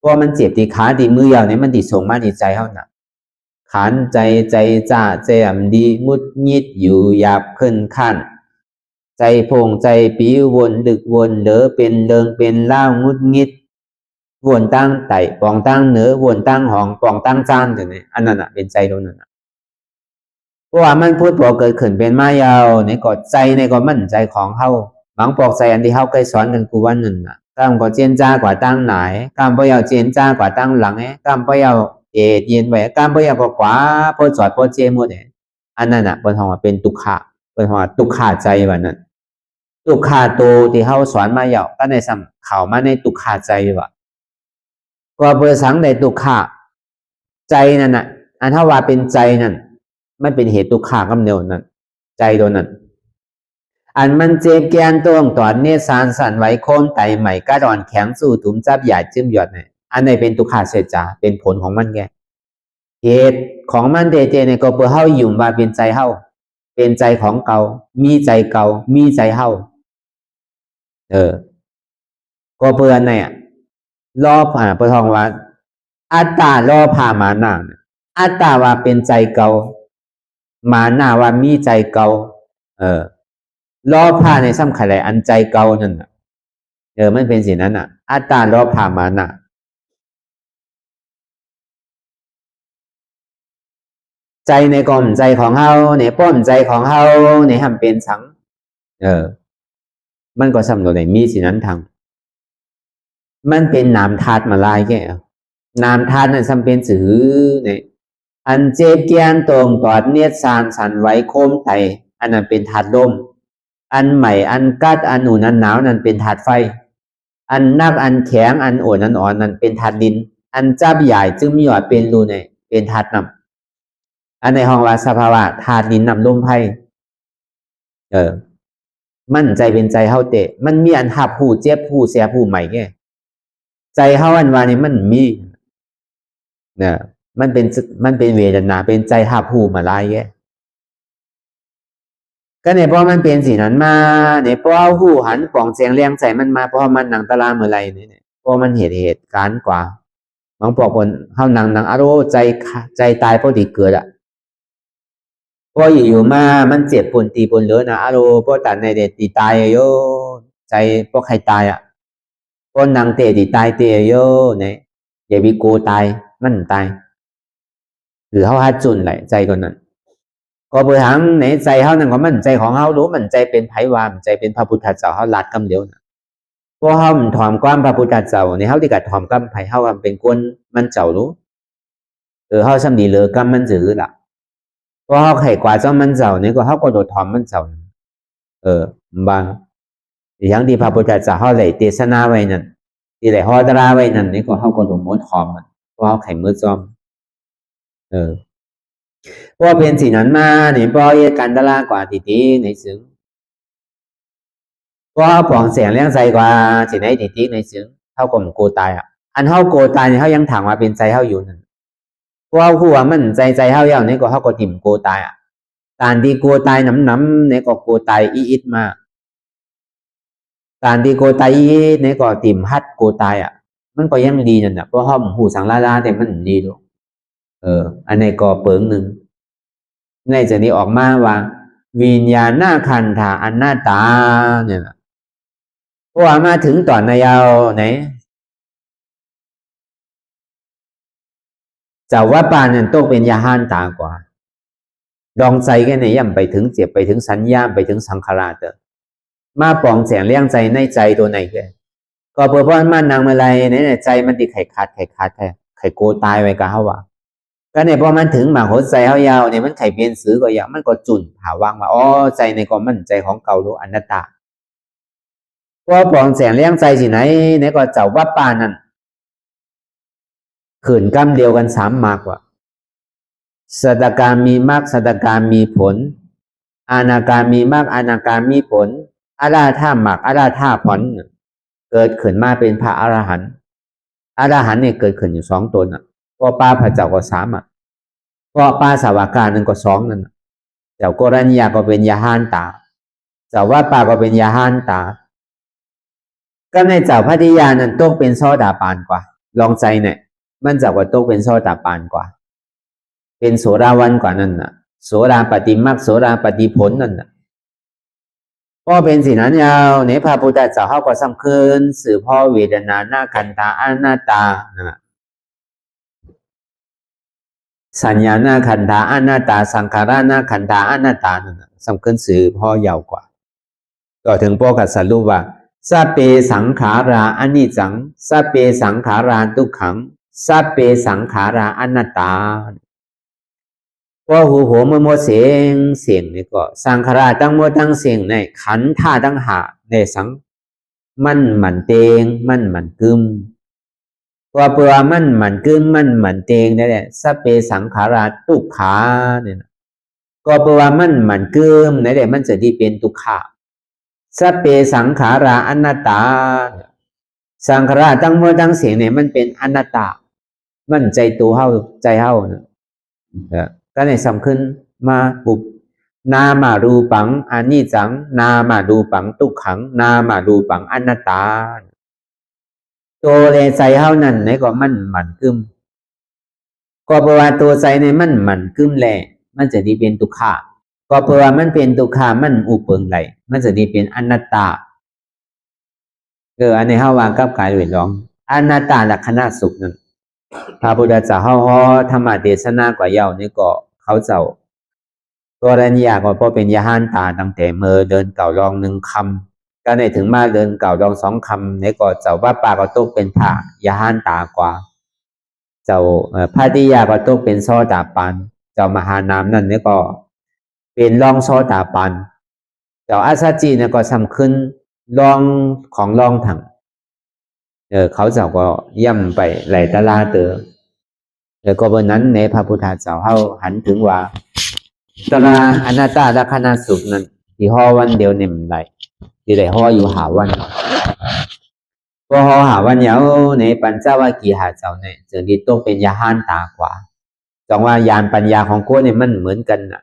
พอมันเจ็บที่ขาดีมือยาวเนี่ยมันดีส่งมาดีใจเขาหนักขานใจจ้าใจดีงุดงิดอยู่หยาบขึ้นขั้นใจพงใจปีวนดึกวนเดอเป็นเดิงเป็นเล่างุดงิดวนตั้งไต่ปองตั้งเหนือวนตั้งห้องปองตั้งจานอย่างนี้อันนั้นเป็นใจตรงนั้นเพราะว่ามันพูดพอเกิดขึ้นเป็นมายาวในกอดใจในก็มั่นใจของเขาบางปอกใจอันที่เขาเคยสอนกันกูวันนั้นกามก็เจียนจ้ากว่าตั้งไหนกามพยาวเจียนจ้ากว่าตั้งหลังกามพยาวเย็นไว้กามพยาวก็ขวาพอจอดพอเจหมดอันนั้นเป็นห้องเป็นตุกขะเป็นห้องตุกขาใจแบบนั้นตุกขาโตที่เขาสอนมายาวก็ในสัมเขามาในตุกขาใจว่า ก็เพื่อสังได้ทุกขะใจนั่นน่ะอันถ้าว่าเป็นใจนั่นไม่เป็นเหตุทุกขะกำเนิดนั่นใจตัวนั้นอันมันเจ็บแกนตวงตอนเนสานสันไว้โคมไตใหม่กระดอนแข็งสู้ถุมจับใหญ่จิ้มหยอดเนี่ยอันไหนเป็นทุกขะเสียจ้าเป็นผลของมันแกเหตุของมันเจเนี่ยก็เพื่อเฮาอยู่ว่าเป็นใจเฮาเป็นใจของเก่ามีใจเก่ามีใจเฮาก็เพื่อนเนี่ยรอผ่าเพื่อทองว่าอัตตารอผ่ามาหน้าอัตตาว่าเป็นใจเก่ามาหน้าว่ามีใจเก่ารอผ่าในสำคัญอะไรอันใจเก่านั่นมันเป็นสิ่งนั้นอัตตารอผ่ามาหน้าใจในกลมใจของเฮาในป้อมใจของเฮาในทำเป็นสังมันก็สำหรับในมีสิ่งนั้นทางมันเป็นนามธาตุมาลายแก่นามธาตุนั้นสำเป็นสื่อเนี่ยอันเจ็บเกียนตรงตอดเนียดสานสันไว้โคมไตอันนั้นเป็นธาตุลมอันใหม่อันกัดอันอุ่นอันหนาวนั้นเป็นธาตุไฟอันนักอันแข็งอันอ่อนอันอ่อนนั้นเป็นธาตุดินอันจับใหญ่จึงมีหยอดเป็นรูเนี่ยเป็นธาตุน้ำอันในห้องว่าสภาวะธาตุดินน้ำลมไฟมั่นใจเป็นใจเฮาเตะมันมีอันหับผู้เจ็บผู้เสียผู้ใหม่แก่ใจเฮาอันว่านี่มันมีเนี่ยมันเป็นเวทนาเป็นใจหับผู้มาลายแก่ก็เนี่ยเพราะมันเป็นสิ่งนั้นมาเนี่ยเพราะหูหันป่องเสียงเลี้ยงใจมันมาเพราะมันหนังตะลาเมื่อไรเนี่ยเพราะมันเหตุการณ์กว่าบางปอกคนเฮาหนังอารมณ์ใจตายเพราะที่เกิดพออยู่มามันเจ็บปวดตีปวดเหลือนะอารมณ์เพราะตัดในเด็ดตีตายโยใจเพราะใครตายเพราะนางเตะตีตายเตะโยเนี่ยอย่าไปโกตายมันตายหรือเขาฮัดจุนไหลใจตัวนั้นก็เบื่อหังในใจเขานั่นก็มันใจของเขารู้มันใจเป็นไผวามใจเป็นพระพุทธเจ้าเขาลัดกำเดียวนะเพราะเขาถ่อมความพระพุทธเจ้าในเขาที่กัดถ่อมกำไผเขาเป็นกวนมันเจ้ารู้เขาสำนีเหลือกำมันจืดละเพราะเขาไข่กว่าเจ้ามันเจ้าเนี่ยก็เขาก็โดดถ่อมมันเจ้าบางอย่างที่พระพุทธเจ้าเขาเลยเทศนาไว้นั่นที่เลยฮอดราไว้นั่นนี่ก็เขาก็โดดม้วนถ่อมมันเพราะเขาไข่มือจอมเพราะเป็นสิ่งนั้นมาเนี่ยเพราะการตลาดกว่าตีในซึ้งเพราะปองเสียงเลี้ยงใจกว่าสิ่งไหนตีในซึ้งเท่ากับโกตายอันเท่าโกตายเนี่ยเขายังถามว่าเป็นใจเท่าอยู่นั่นเพราะหัวมันใจเท่าอย่างนี้ก็เขาก็ติ่มโกตายการที่โกตายน้ำเนี่ยก็โกตายอีดมากการที่โกตายอีดเนี่ยก็ติ่มฮัดโกตายมันก็ยังดีนั่นเพราะห้อมหูสังลาแต่มันดีดูอันนี้ก็เปิงหนึ่งในจากนี้ออกมาว่าวิญญาณหน้าคันธาอันหน้าตาเนี่ยเพราะว่ามาถึงตอนในยาวไหนจะว่าปานเนี่ยต้องเป็นยาห้านตากว่าดองใจกันเนี่ยย่ำไปถึงเจ็บไปถึงสัญญาไปถึงสังขารเตอมาปองแสงเลี้ยงใจในใจตัวไหนแกก็เพื่อพ่อมันนางมาลัยในใจมันติไข่ขาดไข่โกตายไว้กับเขาว่าก็เนี่ยพอมันถึงมาหัวใจเขายาวเนี่ยมันไข่เปลี่ยนซื้อก็อย่างมันก็จุนหาวางมาใจในก็มันใจของเก่ารู้อนัตตาเพราะปองแสงเลี้ยงใจสิไหนเนี่ยก็เจ้าว่าป่านั่นขืนกำเดียวกัน3 มากว่าสัตการมีมากสัตการมีผลอานาการมีมากอานาการมีผลอาราธาหมักอาราธาผลเกิดขึ้นมาเป็นพระอรหันต์อรหันต์เนี่ยเกิดขึ้นอยู่2 ตนก็ป้าพระเจ้าก็3ก็ป้าสาวกานั่นก็2นั่นเจ้าโกรัญญาก็เป็นยาห้านตาเจ้าว่าป้าก็เป็นยาห้านตาก็ในเจ้าพัทยานั้นต้องเป็นโซดาปานกว่าลองใจเนี่ยมันเจ้าก็ต้องเป็นโซดาปานกว่าเป็นโสดาวันกว่านั่นโสดาปฏิมักโสดาปฏิผลนั่นก็เป็นสิ่งนั้นยาวในพระพุทธเจ้าเขาก็สำคัญสื่อพ่อเวทนาหน้าคันธาอนัตตาสัญญาหน้าคันธาอนัตตาสังขารหน้าคันธาอนัตตาสำคัญสื่อพ่อยาวกว่าก็ถึงพ่อกัดสรุปว่าสัพเพสังขาราอนิจจังสัพเพสังขาราทุกขังสัพเพสังขาราอนัตตาว่าหูเมื่อเสียงนี่ก็สังขารตั้งตั้งเสียงในขันท่าตั้งหาในสังมันเตงมันกึม ก็เปว่ามันหมันกึมมันหมันเตงนั่นแหละสัพเพสังขาราทุกขาเนี่ยก็เปว่ามันหมันกึมนั่นแหละมันจะดีเป็นทุกขะสัพเพสังขาราอนัตตาสังขารตั้งเมื่อตั้งเสียงเนี่ยมันเป็นอนัตตามันใจตัวเฮาใจเฮานะก็ในสำคัญมาปุบนามารูปังอนิจจังนามารูปังทุกขังนามารูปังอนัตตาตัวในใจเฮานั่นไหนก็มันหมันกึมก็เพราะว่าตัวใจในมันหมันกึมแหละมันจะดีเป็นทุกขาก็เพราะว่ามันเป็นทุกขามันอุปเปิงไหลมันจะดีเป็นอนัตตาอันนี้เฮาวางกับกายเวทร้องอนัตตาลักษณะสุขนั่นพระพุทธเจ้าเฮาธรรมเทศนากว่าเย้านี่ก็เขาเจ้ากรณียก็พอเป็นยาหานตาตั้งแต่เมื่อเดินเก่ารอง1 คำก็ในถึงมาเดินเก่ารอง2 คำนี่ก็เจ้าว่าปาก็ตกเป็นพระยาหานตากว่าเจ้าพระติยาก็ตกเป็นโสดาปันเจ้ามหานามนั่นนี่ก็เป็นรองโสดาปันเจ้าอาสาจีเนี่ยก็สำคัญรองของรองถังเขาเจ้าก็ย่ำไปไหลตะลาเตอก็บนนั้นในพระพุทธเจ้าเฮาหันถึงว่าตระอนัตตาลักษณะสุขนั้นที่ห่อวันเดียวเนี่ยมันไหลที่ได้ห่ออยู่หาวันก็ห่อหาวันยาวในปัญจวัคคีย์หาเจ้าเนี่ยจึงดีตกเป็นยาหานตากว่าจังว่ายานปัญญาของโคเนี่ยมันเหมือนกันน่ะ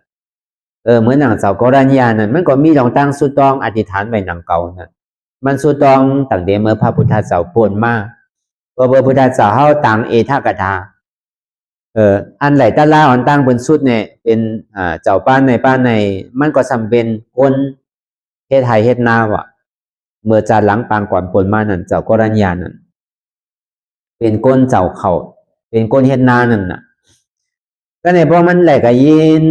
เหมือนหนังเจ้ากรณียนั่นมันก็มีดองตั้งสุดต้องอธิษฐานไว้หนังเก่านั่นมันสุดต้องตั้งแต่เมื่อพระพุทธเจ้าโปรดมาก็พระพุทธเจ้าเฮาต่างเอทากถาอันไหลตะลาอันตั้งบนสุดเนี่ยเป็นเจ้าป้านในมันก็สำเป็นคนเฮ็ดไห้เฮ็ดนาว่ะเมื่อจาหลังปางก่อนปนมานั่นเจ้ากรณียนั่นเป็นก้นเจ้าเขาเป็นก้นเฮ็ดนานั่นน่ะก็เนี่ยพอมันไหลก็ยิน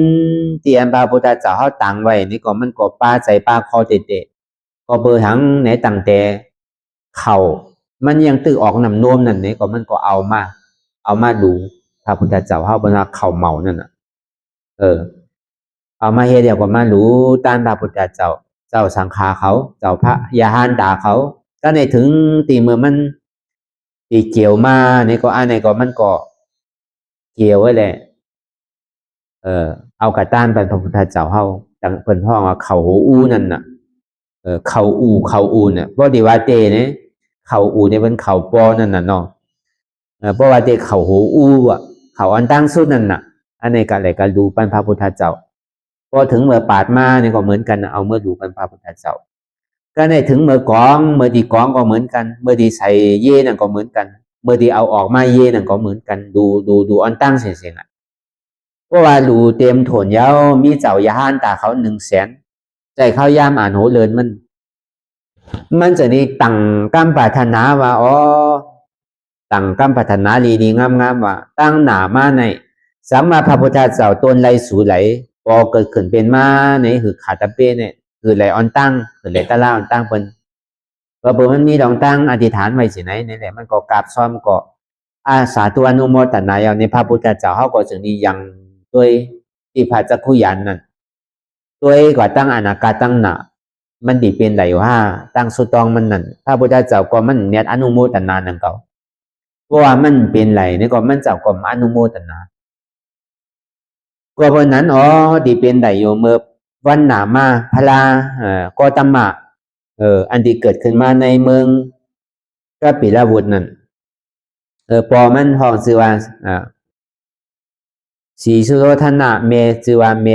เตียนพระพุทธเจ้าเฮาตั้งไว้นี่ก็มันก็ป้าใจป้าคอเตะก็เบอร์ทั้งไหนตั้งแต่เขามันยังตึกออกน้ำนวมนั่นนี่ก็มันก็เอามาดูพระพุทธเจ้าเฮาบ่ว่าเขาเมานั่นน่ะเอามาเฮ็ดเดี๋ยวก็มารู้ต้านพระพุทธเจ้าสังฆาเขาเจ้าพระยาหานตาเขาก็ในถึงตีเมื่อมันตีเกี่ยวมานี่ก็อันไหนก็มันก็เกี่ยวไว้แหละเอากระต้านไปพระพุทธเจ้าเฮาจังเพิ่นฮ้องว่าเขาหูอู้นั่นน่ะเขาอูเนี่ยบ่ได้ว่าเตเนี่ยเขาอูเนี่ยเป็นเขาปอนั่นน่ะเนาะเพราะว่าเตเขาหูอู้อ่ะเขาอันตั้งสุดนั่นน่ะอันนี้ก็เลยก็ดูปันพระพุทธเจ้าพอถึงเมื่อปาดมาเนี่ยก็เหมือนกันเอาเมื่อดูปันพระพุทธเจ้าก็ในถึงเมื่อกองเมื่อดีกองก็เหมือนกันเมื่อดีใส่เย่นั่นก็เหมือนกันเมื่อดีเอาออกมาเย่นั่นก็เหมือนกันดูอันตั้งเสียงๆอ่ะเพราะว่าดูเต็มโถนยาวมีเจ้ายาหานตาเขา100,000ใจเข้ายามอ่านโหเลินมันจะได้ตั้งกำปรารถนาว่าตั้งกำปรารถนาดีๆงามๆว่าตั้งหน้ามาในสัมมาพระพุทธเจ้าตนไหลสู่ไหลพอเกิดขึ้นเป็นมาในคือขาตะเป้เนี่ยคือไหลอ่อนตั้งคือไหลตะล่าอ่อนตั้งเพิ่นก็เพิ่นมันมีดองตั้งอธิษฐานไว้สิไหนนี่แหละมันก็กราบซ้อมก็อาสาธุอนุโมทนาอย่างในพระพุทธเจ้าเฮาก็จึงนี้ยังด้วยที่พระจักขุยานนั่นด้วยก็ตั้งอนาคาตั้งหน้ามันดีเป็นไหลว่าตั้งสุตองมันนั่นพระพุทธเจ้าก็มันเนี่ยอนุโมทนานั่นเก่าเพราะว่ามันเป็นไหลนี่ก็มันเจ้าก็อนุโมทนาก็เพราะนั้นดีเป็นไหลอยู่เมื่อวันหนามาพลาก็ตมะอันที่เกิดขึ้นมาในเมืองก็ปิลวุฒนั่นปอมันห้องชื่อว่าสีสุโธทนะเมชื่อว่าเม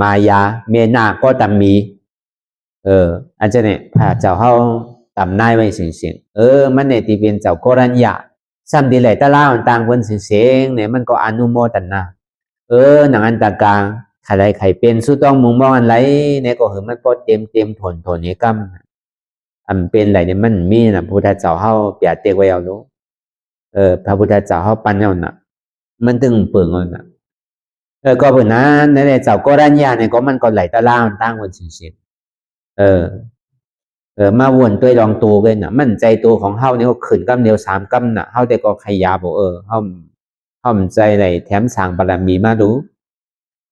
มายาเมนาก็ตมีอันเจเนี่ยพระเจ้าเฮาตำนายไว้เสียงมันเนี่ยที่เป็นเจ้ากรัญญาซ้ำดีไหลตะล่าต่างเพิ่นเสียงเนี่ยมันก็อนุโมทนาหนังอันตากลางใครเป็นสุต้องมุงมองอันไรเนี่ยก็คือมันพอเต็มทนนี้กำอันเป็นไหลเนี่ยมันมีนะพระพุทธเจ้าเฮาเปียเตกไว้เอาเนาะพระพุทธเจ้าเฮาปันเอาน่ะมันตึงเปิงเอาน่ะก็เพิ่นนั้นเนี่ยเจ้ากรัญญาเนี่ยก็มันก็ไหลตะล่าต่างเพิ่นเสียงมาวนตัวลองตัวกันน่ะมั่นใจตัวของเฮาเนี่ยก็ขึ้นกำเดียว3 กำน่ะเฮาแต่ก็ขยับเฮาใจได้แถมสร้างบารมีมาดู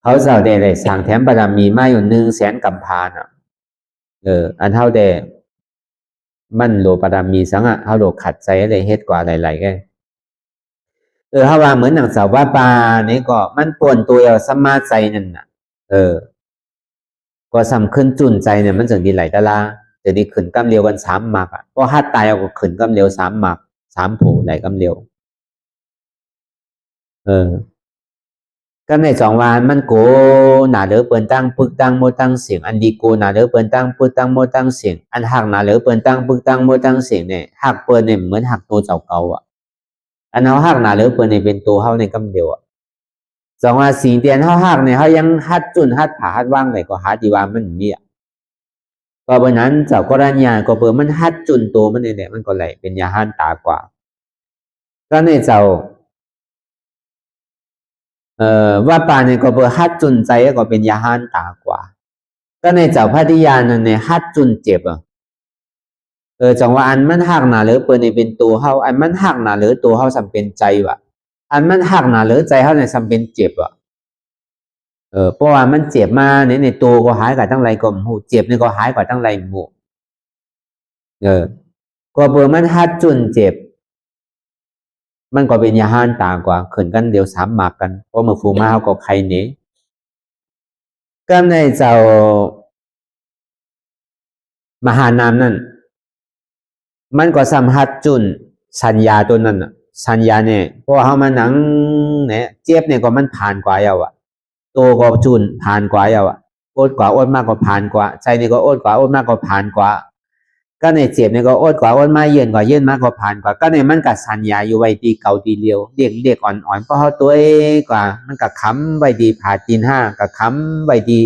เขาเจ้าได้สร้างแถมบารมีมาอยู่100,000 กำพาน่ะอันเฮาได้ มันโลปรามีสังเฮาโลขัดใจอะไรเฮ็ดกว่าหลายๆแกเฮาว่าเหมือนหนังสาวว่าปลานี่ก็มันป่วนตัวเอาสมาใจนั่นน่ะก็สำขึ้นจุนใจเนี่ยมันจึงดีหลายตะลาจะดีขึ้นกำเร็วกัน3หมักอ่ะพอฮัดตายเอาก็ขึ้นกำเร็ว3หมัก3โผหลายกำเร็วก็ใน2วันมันโกหนาเหลือเปิ้นตั้งปึกตั้งโมตั้งเสียงอันดีโกหนาเหลือเปิ้นตั้งปึกตั้งโมตั้งเสียงอันหักหนาเหลือเปิ้นตั้งปึกตั้งโมตั้งเสียงเนี่ยหักเปิ้นเนี่ยเหมือนหักตัวเจ้าเก่าอ่ะอันเฮาหักหนาเหลือเปิ้นเนี่ยเป็นตัวเฮาในกำเดียวอ่ะ2ว่าสิ่งเตียนเฮาหักเนี่ยเฮายังหัดจุนหัดผาหัดว่างได้ก็หาที่ว่ามันมีอ่ะก็เพราะนั้นเจ้าก็รัญญาก็เปิ้นมันหัดจุนตัวมันนี่แหละมันก็ไหลเป็นยาหันตากว่าก็ในเจ้าว่าป่าเนี่ยก็เปิดฮัดจุนใจก็เป็นยาหันตากว่าก็ในเจ้าพัทยานั่นเนี่ยฮัดจุนเจ็บจังว่าอันมันหักหนาเหลือเปิดในเป็นตัวเฮาอันมันหักหนาเหลือตัวเฮาสำเป็นใจว่ะอันมันหักหนาเหลือใจเฮาเนี่ยสำเป็นเจ็บว่ะเพราะว่ามันเจ็บมาในตัวก็หายกว่าตั้งไรก็หมู่เจ็บนี่ก็หายกว่าตั้งไรหมู่ก็เปิดมันฮัดจุนเจ็บมันก็เป็นยาหันตากว่าขึ้นกันเดียว3หมากกันเพราะเมื่อฟูมาเฮาก็ใครหนีก็ในเจ้ามหานามนั่นมันก็สัมผัสจุนสัญญาตัวนั้นสัญญาเนี่ยเพราะว่าเฮามาหนังเนี่ยเจ็บเนี่ยก็มันผ่านกว่าเอาอ่ะโตก็จุนผ่านกว่าเอาอ่ะอดกว่าอดมากก็ผ่านกว่าใจนี่ก็อดกว่าอดมากก็ผ่านกว่าก็ในเจ็บเนี่ยก็อดกว่าอดมาเย็นกว่าเย็นมากก็ผ่านกว่าก็ในมันก็สัญญาอยู่ไว้ตีเก่าตีเดียวเด็กอ่อนๆเพราะเฮาตัวเองกว่ามันก็ค้ำไว้ดีผ่าตีน5ก็ค้ำไว้ดี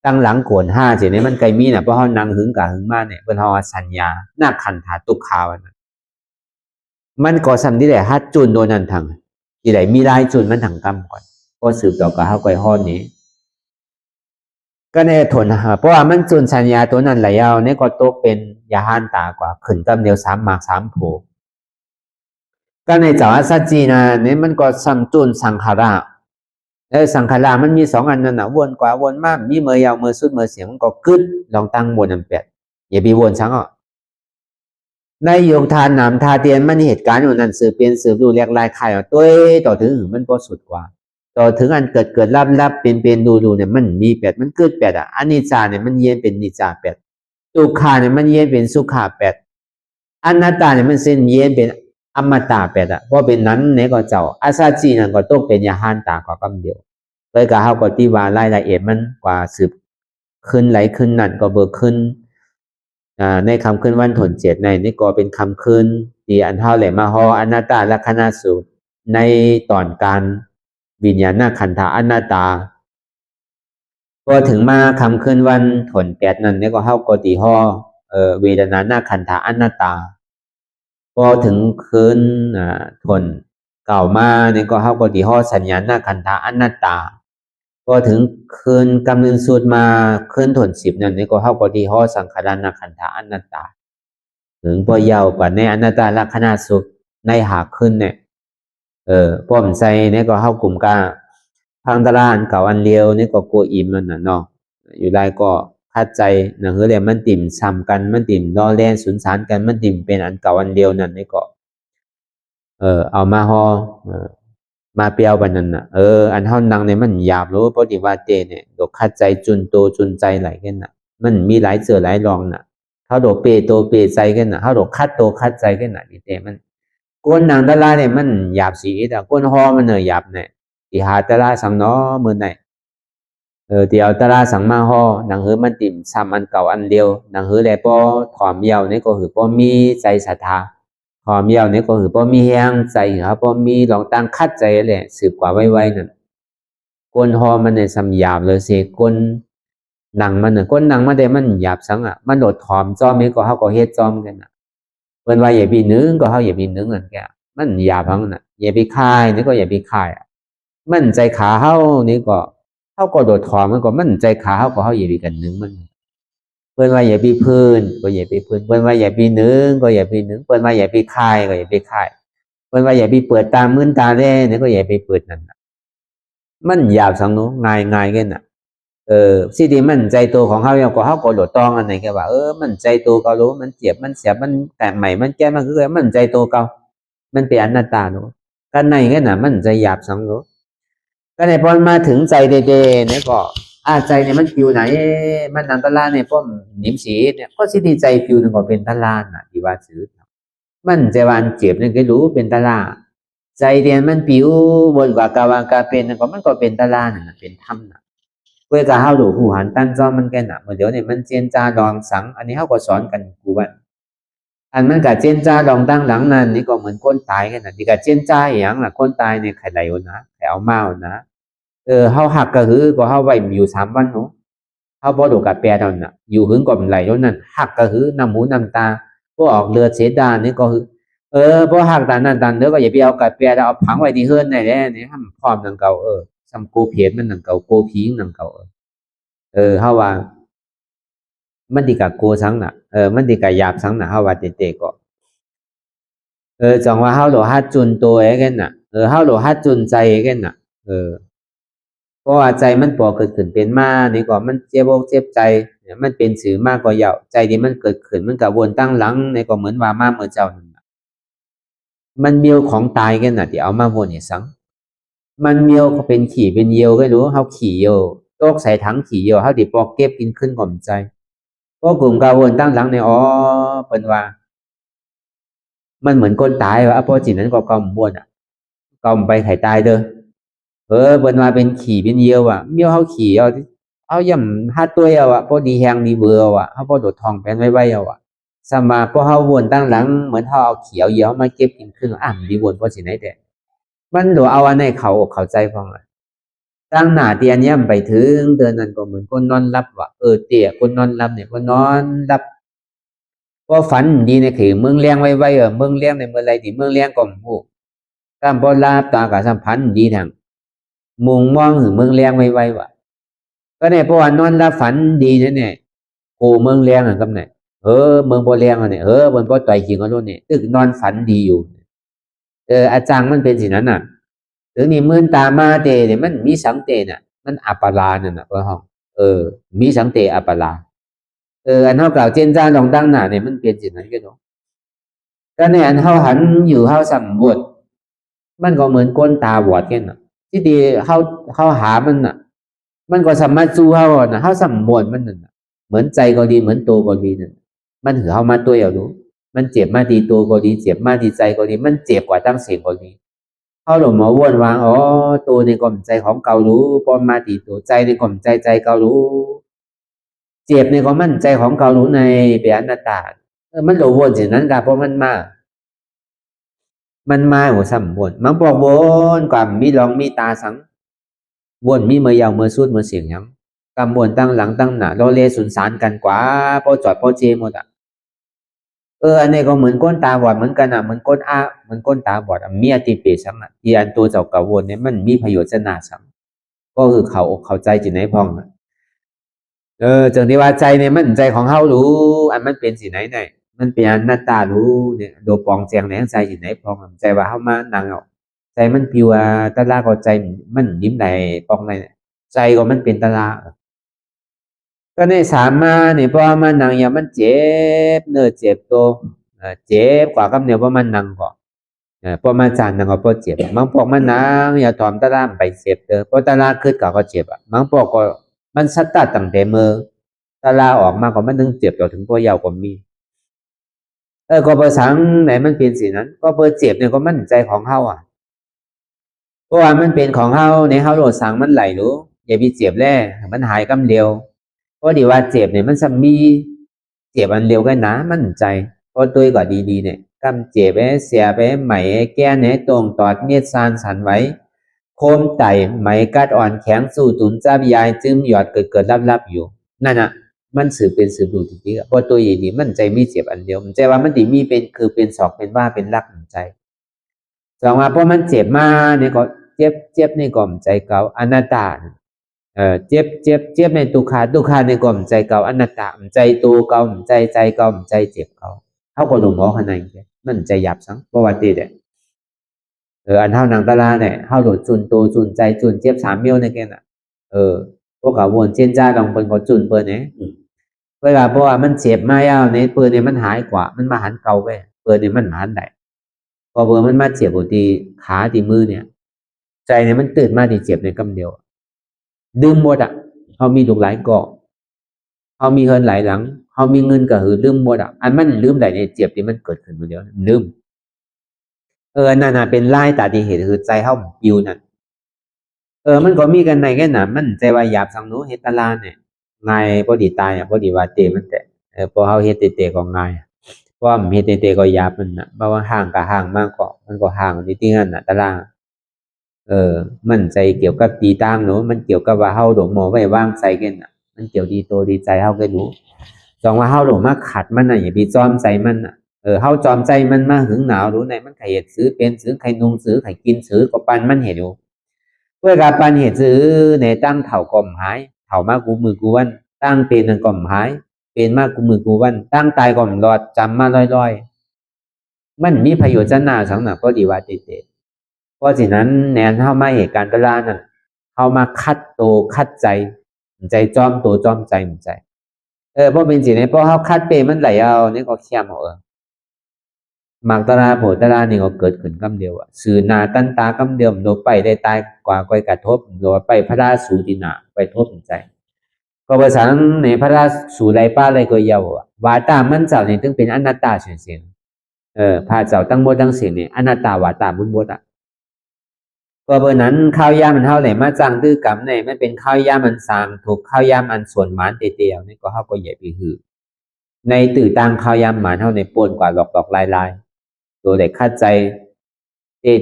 ตั้งหลังโกน5สิเนี่ยมันไกลมีน่ะเพราะเฮานั่งหึงกะหึงมาเนี่ยเพิ่นเฮาสัญญาหน้าขันธาตุขาวนั่นมันก็สำที่ได้ฮัดจุนโดนนั่นทั้งที่ได้มีรายจุนมันทั้งกรรมก่อนก็สืบต่อกับเฮาก้อยฮ้อนนี้ก็ในทนเพราะว่ามันจุนสัญญาตัวนั้นหลายเอาเนี่ยก็ตกเป็นยาหันตากว่าขึ้นกำเดียว3หมาก3โผก็ในเจ้าอัสสจีนะเนี่ยมันก็ซ้ำจุนสังขาราสังขารมันมี2อันนั่นน่ะวนกว่าวนมากมีเมื่อยาวเมื่อสุดเมื่อเสียงมันก็กึดลองตั้งวนอัน8อย่าไปวนซังในโยงทานนำทาเตียนมันเหตุการณ์อยู่นั่นสืบเปลี่ยนสืบดูเรียกลายใครตัวต่อถึงมันบ่สุดกว่าต่อถึงอันเกิดรับเป็นดูเนี่ยมันมี8มันเกิด8อ่ะอนิจจาเนี่ยมันเย็นเป็นนิจจา8ทุกขาเนี่ยมันเย็นเป็นสุขา8อนัตตาเนี่ยมันสิ้นเย็นเป็นอมตะ8อ่ะเพราะเป็นนั้นเนี่ยก็เจ้าอาซาจีนั่นก็ตกเป็นยาหันตากว่ากำเดียวไปกับเฮาก็ที่ว่ารายละเอียดมันกว่าสืบขึ้นไหลขึ้นนั่นก็เบิกขึ้นในคำขึ้นวันถน7ในนี่ก็เป็นคำขึ้นที่อันเท่าแหละมาฮออนัตตาลักขณะสูตรในตอนการวิญญาณขันธะอนัตตาพอถึงมาคำขึ้นวันถน8นั่นนี่ก็เฮาก็ตีฮอเวทนานาขันธะอนัตตาพอถึงคืนถนเก่ามานี่ก็เฮาก็ตีฮอสัญญาณขันธะอนัตตาพอถึงคืนกำเนิดสูตรมาคืนถน10นั่นนี่ก็เฮาก็ตีฮอสังขารขันธะอนัตตาถึงพอยาวกว่าในอนัตตาลักขณะสูตรในหากขึ้นเนี่ยป้อมใจเนี่ยก็เฮากลุ่มกาพังตารานเก่าอันเดียวนี่ก็กลัวอิ่มนั่นน่ะเนาะอยู่ได้ก็คัดใจนะเฮือแล้วมันติ่มซ้ำกันมันติ่มล้อแล่นสุนสารกันมันติ่มเป็นอันเก่าอันเดียวนั่นนี่ก็เอามาฮอมาเปียวบันนั่นน่ะอันเฮานังเนี่ยมันหยาบรู้ปฏิวัติเตเนี่ยดอกคัดใจจุนโตจุนใจไหลกันน่ะมันมีหลายเสือหลายรองน่ะเฮาดอกเปโตเปใจกันน่ะเฮาดอกคัดโตคัดใจกันน่ะนี่แต่มันก้นนางตะลาเนี่ยมันหยาบสีแต่ก้นฮอมันเนยหยาบเนี่ยที่หาตะลาสังน้อมือไหนที่เอาตะลาสังมาฮอนางเฮือมันติ่มซ้ำอันเก่าอันเดียวนางเฮือแลป้อถอมเยาวนี่ก็คือป้อมีใจศรัทธาถอมเยาวนี่ก็คือป้อมีแห้งใจครับป้อมีหลองตั้งคัดใจแหละสืบกว่าไว้นั่นก้นฮอมันเนี่ยซ้ำหยาบเลยสิก้นนางมันเนี่ยก้นนางมันได้มันหยาบสังอ่ะมันโดดถอมจอมนี่ก็เฮาก็เฮ็ดจอมกันน่ะเพิ่นว่าอย่าไปนึงก็เฮาอย่าไปนึงนั่นแกมันหยาบพังน่ะอย่าไปคายนี่ก็อย่าไปคายมันใจขาเฮานี่ก็เฮาก็โดดถอมมันก็มันใจขาเฮาก็เฮาอย่าไปกันนึงมันเพิ่นว่าอย่าไปพื้นก็อย่าไปพื้นเพิ่นว่าอย่าไปนึงก็อย่าไปนึงเพิ่นว่าอย่าไปคายก็อย่าไปคายเพิ่นว่าอย่าไปเปิดตามื้นตาแลนี่ก็อย่าไปเปิดนั่นน่ะมันหยาบสังเนาะง่ายๆกันน่ะ สิดีมันใจตัวของเขาอย่างก็เขาก็โดดตองอันไหนก็ว่ามันใจตัวเขารู้มันเจ็บมันเสียบมันแต่ใหม่มันแก้มันคือมันใจตัวเขามันเป็นอนัตตาเนาะกันในก็น่ะมันใจหยาบสังเนาะก็ในพอมาถึงใจเดๆเนี่ยก็ใจเนี่ยมันปิวไหนมันนันตลาเนี่ยป้อมหนิมสีเนี่ยก็สิดีใจปิวนึงก็เป็นตลาน่ะที่ว่าซื้อมันใจวานเจ็บนี่ก็รู้เป็นตลาใจเดียนมันปิวบนกว่ากาวากาเป็นก็มันก็เป็นตลาน่ะเป็นธรรมน่ะเพื่อการเฮาดูผู้หันตั้นจอมันแก่น่ะเดี๋ยวนี้มันเจนจาดองสังอันนี้เฮาก็สอนกันกูว่าอันมันกับเจนจาดองตั้งหลังนั้นนี่ก็เหมือนคนตายกันน่ะที่กับเจนจาอย่างน่ะคนตายเนี่ยใครไหลวนะใครเอาเมานะเฮาหักก็คือก็เฮาไว้อยู่3 วันเนาะเฮาบ่ดูกับแปรเท่านั้นอยู่หึงก็ไหลเท่านั้นหักก็คือน้ำหูน้ำตาพวกออกเลือดเสดานี่ก็คือพวกหักตานั้นตันเด้อก็อย่าไปเอากับแปรเอาผังไว้ที่เฮือนได้แล้นี่ห้ามพร้อมนังเก่าซ้ำโกเพียนมันนังเก่าโกผีนังเก่าเฮาว่ามันดีกับโกสังน่ะมันดีกับหยาบสังน่ะเฮาว่าเตๆก็จังว่าเฮาโลหัดจุนตัวเองน่ะเฮาโลหัดจุนใจเองน่ะเพราะว่าใจมันปอเกิดขึ้นเป็นมานี่ก็มันเจ็บอกเจ็บใจมันเป็นสื่อมากกว่าเหยาใจที่มันเกิดขึ้นมันก็วนตั้งหลังนี่ก็เหมือนว่ามาเมื่อเจ้านั่นน่ะมันเมียวของตายกันน่ะที่เอามาวนให้สังมันเมียวก็เป็นขี่เป็นเยียวก็รู้เฮาขี่เยียวตกใส่ถังขี่เยียวเฮาสิปอกเก็บกินขึ้นก่อมใจเพราะกลุ่มกาวนตั้งหลังในเปิ้นว่ามันเหมือนคนตายว่าพอจิตนั้นก็กอมบ่วนอ่ะกอมไปไข่ตายเด้อเปิ้นว่าเป็นขี่เป็นเยียวอ่ะเมียวเฮาขี่เอาย่ำหาตัวเอาอ่ะพอดีแฮงดีเบื่ออ่ะเฮาพอโดดทองแป้นไว้เอาอ่ะสมาพอเฮาวนตั้งหลังเหมือนเฮาเอาเขียวเยียวมาเก็บกินขึ้นดีวนพอสิไหนแต่มันโดเอาอันในเข้าใจพองอ่ะตั้งหน้าเตียนย่ำไปถึงเดือนนั้นก็เหมือนคนนอนหลับว่ะเตี้ยคนนอนหลับเนี่ยคนนอนหลับพอฝันดีในคือเมืองเลี้ยงไว้เมืองเลี้ยงในเมื่อไรที่เมืองเลี้ยงก็ฮู้ตามพอลาบตากับสัมพันธ์ดีทางมุงมองถึงเมืองเลี้ยงไว้ว่ะก็เนี่ยเพราะว่านอนหลับฝันดีนั่นเนี่ยโกเมืองเลี้ยงอ่ะกับเนี่ยเมืองบ่เลี้ยงอ่ะเนี่ยบนบ่ต่อยจริงก็รู้เนี่ยตึกนอนฝันดีอยู่อาจารย์มันเป็นสินั้นน่ะถึงนี่มื่นตามาเตเนี่ยมันมีสังเตน่ะมันอัปปลานั่นน่ะว่าห้องมีสังเตอัปปลาอันเฮากล่าวเจนจ้าลองตั้งหน้าเนี่ยมันเป็นสินั้นก็เนาะก็เนี่ยอันเฮาหันอยู่เฮาสำรวจมันก็เหมือนก้นตาบอดกันน่ะที่ดีเฮาหามันน่ะมันก็สามารถสู้เฮาน่ะเฮาสำรวจมันนั่นน่ะเหมือนใจก็ดีเหมือนตัวก็ดีนั่นมันหือเฮามาตัวเอาดูมันเจ็บมาดีตัวก็ดีเจ็บมาดีใจก็ดีมันเจ็บกว่าตั้งเสียงก็ดีเฮาหลงมาวนวางตัวในกล่อมใจของเก่ารู้พอมาดีตัวใจในกล่อมใจเก่ารู้เจ็บในความมั่นใจของเก่ารู้ในเป็นอนัตตามันหลงวนอย่างนั้นก็เพราะมันมาหัวซ้ำวนมันบอกวนกว่ามีลองมีตาสังวนมีเมื่อยาวเมื่อสุดเมื่อเสียงยังกำวนตั้งหลังตั้งหน้าเราเลสุนสารกันกว่าพอจอดพอเจหมดอ่ะอันนี้ก็เหมือนก้นตาบอดเหมือนกันอ่ะเหมือนก้นเหมือนก้นตาบอดมีอติเปสังอ่ะที่อันตัวเจ้ากะวนเนี่ยมันมีประโยชน์จะน่าสังก็คือเข้าใจจิตไหนพองอ่ะจังที่ว่าใจเนี่ยมันใจของเฮารู้อันมันเป็นสิไหนไหนมันเป็นอนัตตารู้เนี่ยโดปองแจงในใจจิตไหนพองใจว่าเฮามานั่งเอาใจมันปิวตะลาก็ใจมันยิ้มไหนปองไหนใจก็มันเป็นตะลาก็ในสามมาเนี่ยพอมานั่งอย่างมันเจ็บเนื้อเจ็บตัวเจ็บกว่ากับเนี่ยพอมันนั่งก็พอมาจานนั่งก็พอเจ็บบางพวกมันนั่งอย่าถอมตะลาไปเจ็บพอตะลาขึ้นก็เจ็บอ่ะบางพวกก็มันสัตตาตั้งแต่มือตะลาออกมาก็มันถึงเจ็บจนถึงพอยาวก็มีก็ภาษาไหนมันเป็นสินั้นก็เปิดเจ็บเนี่ยก็มั่นใจของเฮาอ่ะเพราะว่ามันเป็นของเฮาในเฮาโลดสังมันไหลรู้อย่าไปเจ็บแล้มันหายกำเดียวเพราะดีว่าเจ็บเนี่ยมันจะมีเจ็บอันเดียวกันนะมั่นใจเพราะตัวก็ดีๆเนี่ยกำเจ็บไปเสียไปไหมแก้เนี่ยตรงตอดเมียดซานสันไว้โคมไต่ไหมกัดอ่อนแข็งสู้ตุนจ้าบยายจึงหยอดเกิดรับอยู่นั่นน่ะมันสืบเป็นสืบดูจริงๆเพราะตัวอย่างนี้มันใจมีเจ็บอันเดียวมันใจว่ามันติมีเป็นคือเป็นศอกเป็นว่าเป็นรักใจสองว่าเพราะมันเจ็บมาเนี่ยก็เจ็บในกล่อมใจเก่าอนัตตาเจ็บในตุคาในกล่อมใจเก่าอนัตตาใจตัวเก่าใจเก่าใจเจ็บเก่าเขาก็หลงมองข้างในมันใจหยาบสังประวัติเนี่ยอันเท่านางตะลาเนี่ยเท่าโดดจุนตัวจุนใจจุนเจ็บ3 เมี่ยวในแกน่ะ พวกเขาวนเจนจ้าลองเปิ้นก็จุนเปิ้นเนี่ยเวลาเพราะว่ามันเจ็บมาแล้วเนี่ยเปิ้นเนี่ยมันหายกว่ามันมาหันเก่าไปเปิ้นเนี่ยมันมาหันได้พอเปิ้นมันมาเจ็บบ่ที่ขาที่มือเนี่ยใจเนี่ยมันตื่นมาที่เจ็บในกำเดียวดื่มหมดอ่ะเขามีลูกหลายเกาะเขามีเฮินหลายหลังเขามีเงินก็คือลืมหมดอ่ะอันมันลืมได้เนี่ยเจ็บที่มันเกิดขึ้นอยู่แล้วลืมนั่นน่ะเป็นลายตาที่เห็นคือใจเฮาปิวนั่นมันก็มีกันในแค่น่ะมันใจว่าหยาบสังโนเฮ็ดตะลาเนี่ยง่ายบ่ดีตายอ่ะบ่ดีว่าเตมันแต่พอเฮาเฮ็ดเตๆก็ง่ายเพราะว่ามันเฮ็ดเตๆก็หยาบมันน่ะเพราะว่าห่างก็ห่างมากก็มันก็ห่างอยู่ที่นั่นน่ะตะลามันใจเกี่ยวกับตีตามเนาะมันเกี่ยวกับว่าเฮาโดหมอไว้วางใจกันน่ะมันเกี่ยวดีโตดีใจเฮาก็รู้จองว่าเฮาโดมาขัดมันน่ะอย่าไปจอมใจมันน่ะเฮาจอมใจมันมาหึงหนาวรู้ไหนมันไขเฮ็ดซื้อเป็นซื้อไขนุงซื้อไขกินซื้อก็ปันมันเห็นอยู่เพื่อการปันเฮ็ดซื้อในตั้งเฒ่าก่อมหายเฒ่ามากูมือกูวันตั้งเป็นนั่นก่อมหายเป็นมากูมือกูวันตั้งตายก่อมรอดจำมาลอยๆมันมีประโยชน์จันหน้าสังน่ะก็ดีว่าเตๆเพราะฉะนั้นแนนเฮามาเหตุการณ์ตะลานั่นเฮามาคัดโตคัดใจจอมโตจอมใจมันใจเพราะเป็นสิเนี่ยเพราะเฮาคัดเปมันไหลเอานี่ก็เข้มเอาหมากตราโผตรานี่ก็เกิดขึ้นคำเดียวอ่ะสื่อนาตันตาคำเดียวโดไปได้ตายกว่าก้อยกระทบโดไปพระราสูตินาไปทบใจก็ภาษาในพระราสูไรป้าไรก็เยาววาตามันเจ้าเนี่ยถึงเป็นอนัตตาเสียงพาเจ้าตั้งหมดตั้งเสียงเนี่ยอนัตตาวาตามุนบดอ่ะก็เบอร์นั้นข้าวยามันเท่าไหร่มาจังตื้อกรรมเนี่ยไม่เป็นข้าวยามันสางถูกข้าวยามันส่วนหมานเตียวนี่ก็เขาก็ใหญ่ไปหือในตื่นตังข้าวยามหมานเท่าในปนกว่าหลอกลายตัวเด็กคาดใจ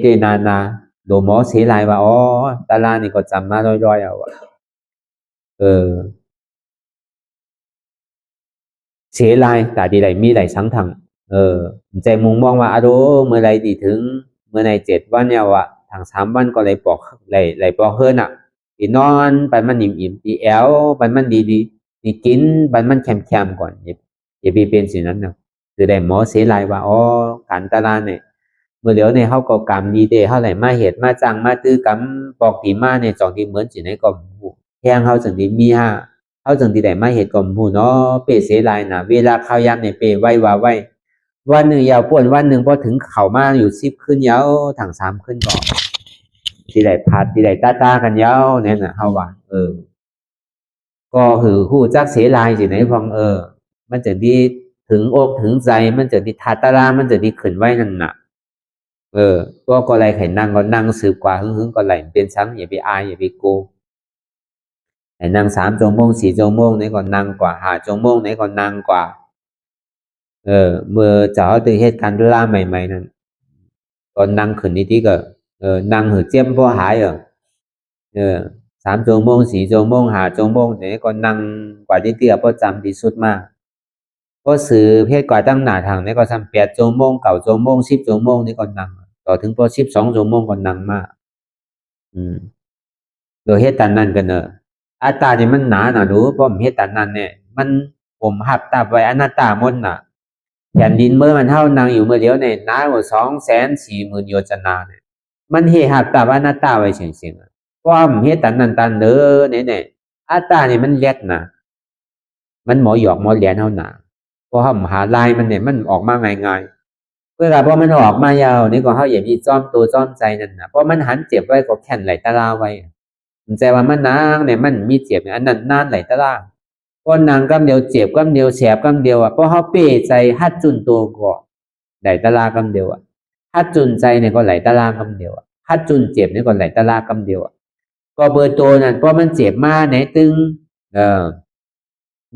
เตนาโดหมอเสียลายว่าตาลานี่ก็จำมาร้อยๆเอาเสียลายแต่ดีไรมีไรสังทังใจมุงมองว่าเมื่อไรดีถึงเมื่อใน7 วันเนี่ยว่ะทาง3 วันก็เลยปอกเลยปอกเฮิรนอ่ะอีนอนปันมันอิ่มอีแอลปันมันดีดีกินปันมันแคมก่อนอย่าไปเป็นสิ่งนั้นนะคือได้หมอเสียลายว่าการตาลาเนี่ยเมื่อเดี๋ยวในเขาก็กรรมดีเดเท่าไหร่มาเหตุมาจังมาตื้อกรรมปอกตีมาใน2 ที่เหมือนสิในก็แห้งเขาจังที่มีเขาจังที่ได้มาเหตุก็หูเนาะเปเสียลายนะเวลาข้าวยามในเปไว้ว่าไว้วันหนึ่งยาวป่วนวันหนึ่งพอถึงเขามาอยู่10 ขึ้นยาวถัง3 ขึ้นก่อนที่ได้พัดที่ได้ตากันยาวเนี่ยนะเขาว่าก็หือหู้จักเสียลายสิไหนฟังมันจะดีถึงอกถึงใจมันจะดีทัตตารามันจะดีขึ้นไว้นั่นน่ะก็ไรไข่นั่งก็นั่งสืบกว่าหึงก็ไหลเป็นชั้นอย่าไปอายอย่าไปโกไอ้นั่ง3 ชั่วโมง4 ชั่วโมงนี่ก็นั่งกว่า5 ชั่วโมงนี่ก็นั่งกว่าเมื่อเจ้าตื่นเหตุการณ์ล่าใหม่ๆนั่นก็นั่งขึ้นนิดที่ก็นั่งหือเจียมพอหาย3 ชั่วโมง4 ชั่วโมง5 ชั่วโมงนี่ก็นั่งกว่าที่เตี้ยพอจำที่สุดมากก็สื่อเพศกว่าตั้งหน้าทางนี่ก็ทำ8 ชั่วโมง9 ชั่วโมง10 ชั่วโมงนี่ก็นั่งต่อถึงพอ12 ชั่วโมงก็นั่งมากโดยเหตุการณ์นั้นกันอัตตาที่มันหนาหนาดูเพราะเหตุการณ์นั้นเนี่ยมันผมหับตาไว้อนัตตาหมดน่ะแผ่นดินเมื่อมันเท่านางอยู่เมื่อเดียวเนี่ยหนากว่า240,000 โยชนาเนี่ยมันหับตาอนัตตาไว้เสียงเพราะเหตุการณ์นั้นตันเนี่ยอัตตาเนี่ยมันเล็ดนะมันหมอหยอกหมอเหรียญเท่าหนาเพราะมหาลายมันเนี่ยมันออกมาง่ายเวลาพอมันออกมายาวนี่ก็เขาอย่ามีจ้อมตัวจ้อมใจนั่นนะเพราะมันหันเจ็บไว้ก็แค่นไหลตาลาไว้ใจว่ามันนางเนี่ยมันมีเจ็บอันนั้นนานไหลตาลาเพราะนางกำเดียวเจ็บกำเดียวแสบกำเดียวเพราะเขาเป้ใจฮัดจุนตัวก็ไหลตาลากำเดียวฮัดจุนใจเนี่ยก็ไหลตาลากำเดียวฮัดจุนเจ็บเนี่ยก็ไหลตาลากำเดียวก็เบอร์ตัวนั่นเพราะมันเจ็บมาไหนตึง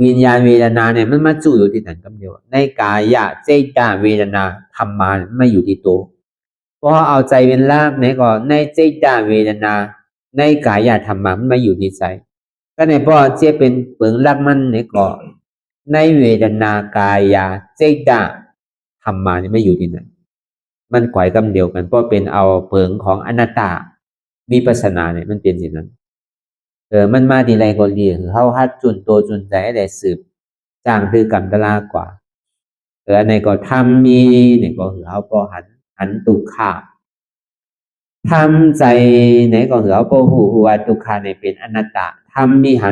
วิญญาณเวทนาเนี่ยมันมาจู่อยู่ที่นั่นคำเดียวในกายะเจตาเวทนาธรรมาไม่อยู่ที่ตัวเพราะเอาใจเป็นรากเนี่ยก็ในเจตาเวทนาในกายะธรรมามันไม่อยู่ที่ใจก็ในเพราะเจเป็นเปลืองรากมันเนี่ยก็ในเวทนากายะเจตาธรรมาเนี่ยไม่อยู่ที่นั่นมันขวายคำเดียวกันเพราะเป็นเอาเปลืองของอนัตตาวิปัสสนาเนี่ยมันเป็นอย่างนั้นมันมาทีไรก็เรียกเขาฮัดจุนตัวจุนใจได้สืบจ้างคือกรรมตลากว่าอันไหนก็ทำมีเนี่ยก็เขาก็หันตุกขา ทำใจไหนก็เหือบ่ฮู้ว่าทุกขะนี่เป็นอนัตตาทำมีหั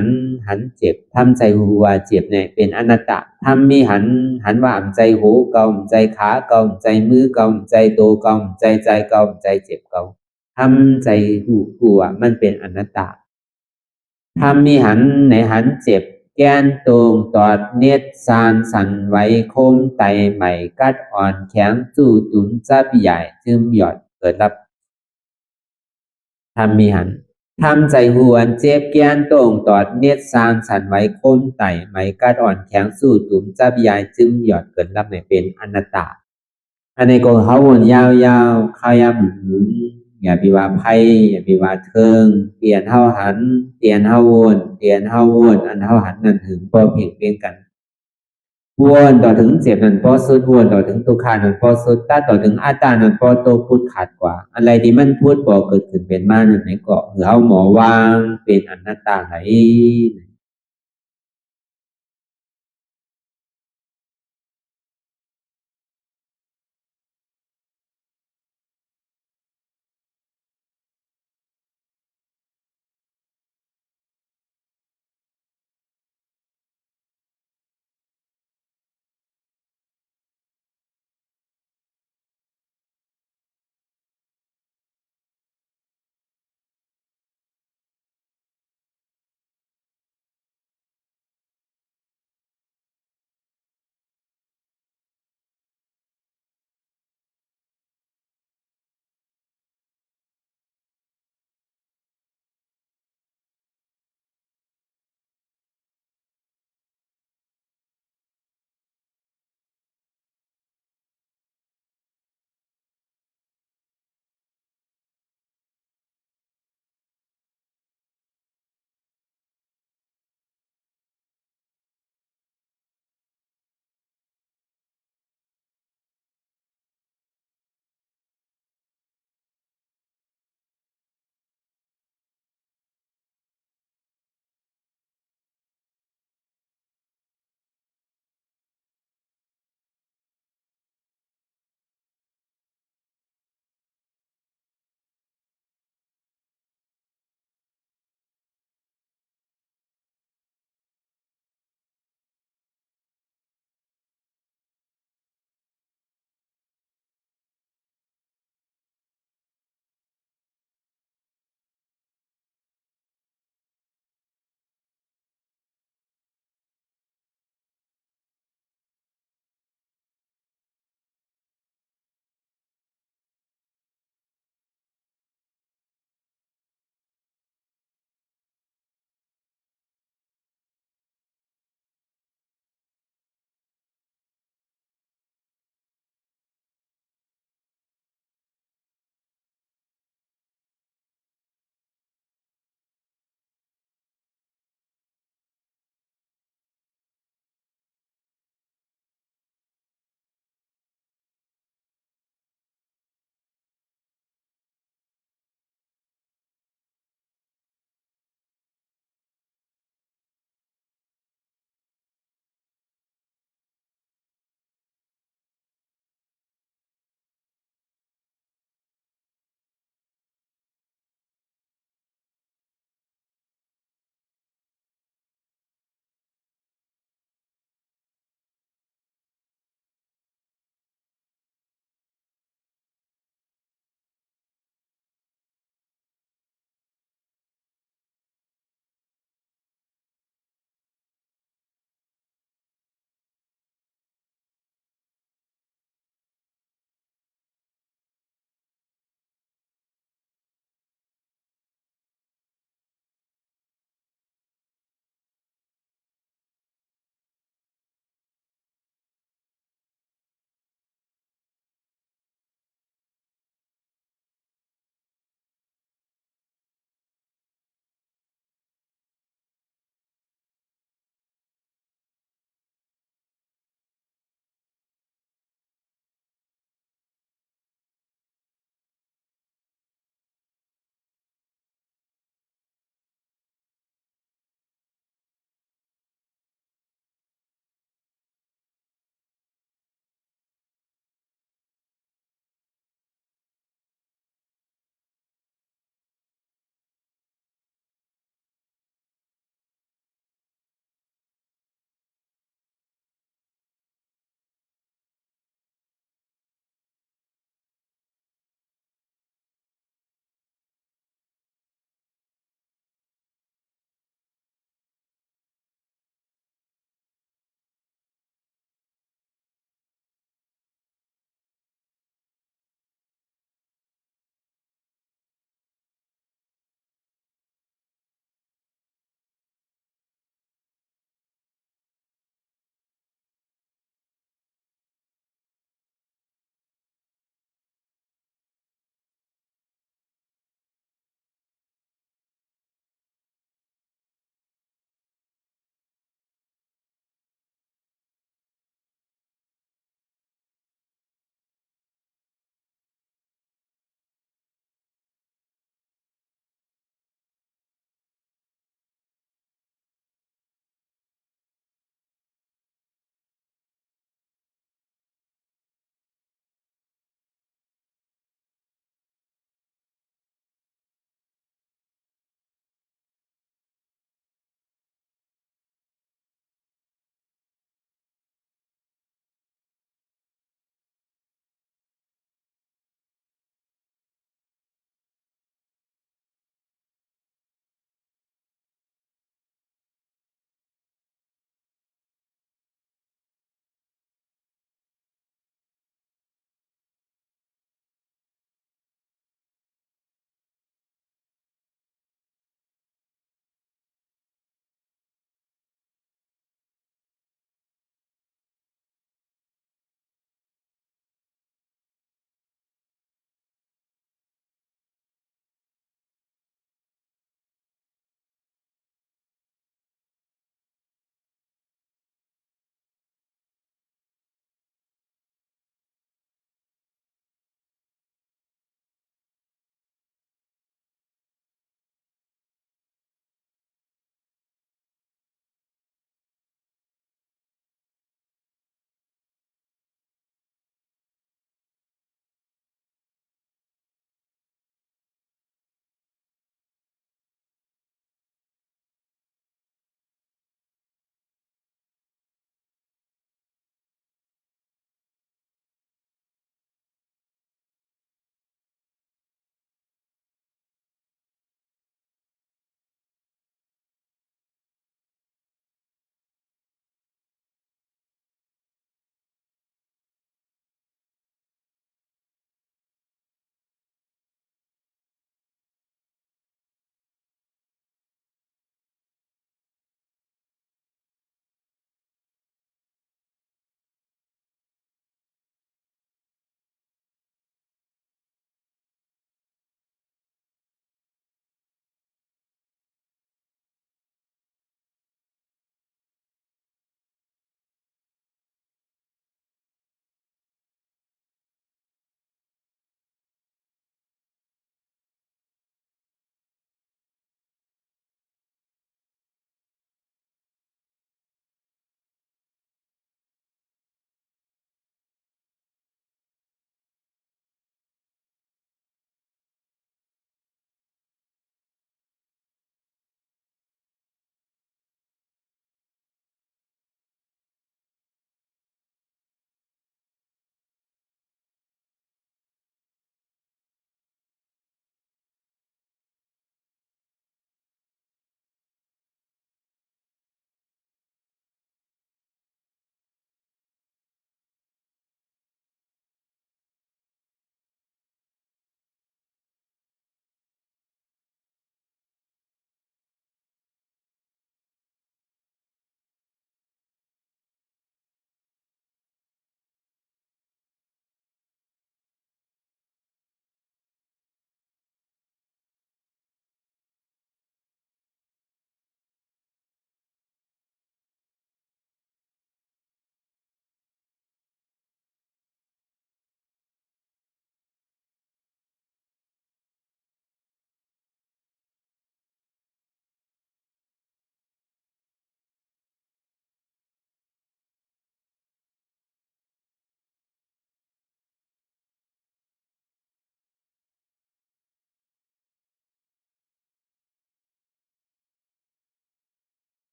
นเจ็บทำใจฮู้ว่าเจ็บนี่เป็นอนัตตาทำมีหันว่าใจหูเก่าใจขาเก่าใจมือเก่าใจโตเก่าใจเก่าใจเจ็บเก่าทำใจฮู้ว่ามันเป็นอนัตตาทำมีหันในหันเจ็บแก้นตรงตอดเน็ดซานสั่นไหวคมไตใหม่กัดอ่อนแข็งจู่ตุนจับใหญ่จึมหยอดเกิดรับทำมีหันทำใจหวนเจ็บแก้นตรงตอดเน็ดซานสั่นไหวคมไตใหม่กัดอ่อนแข็งจู่ตุนจับใหญ่จึมหยอดเกิดรับในเป็นอนัตตาอันนี้ก็เขาวนยาวๆเขายามหึงอย่าไปว่าไผอย่าไปว่าเทิงเปลี่ยนเฮาหันเปลี่ยนเฮาวนเปลี่ยนเฮาวนอันเฮาหันนั่นถึงบ่เพ่งเพ่งกันวนต่อถึงเจ็บนั่นบ่สุดวนต่อถึงทุกขะนั่นบ่สุดตาต่อถึงอัตตานั่นบ่โตพุทธขาดกว่าอะไรที่มันพุทธบ่เกิดขึ้นเป็นมานั่นก็คือเฮาหมอวางเป็นอนัตตาไหน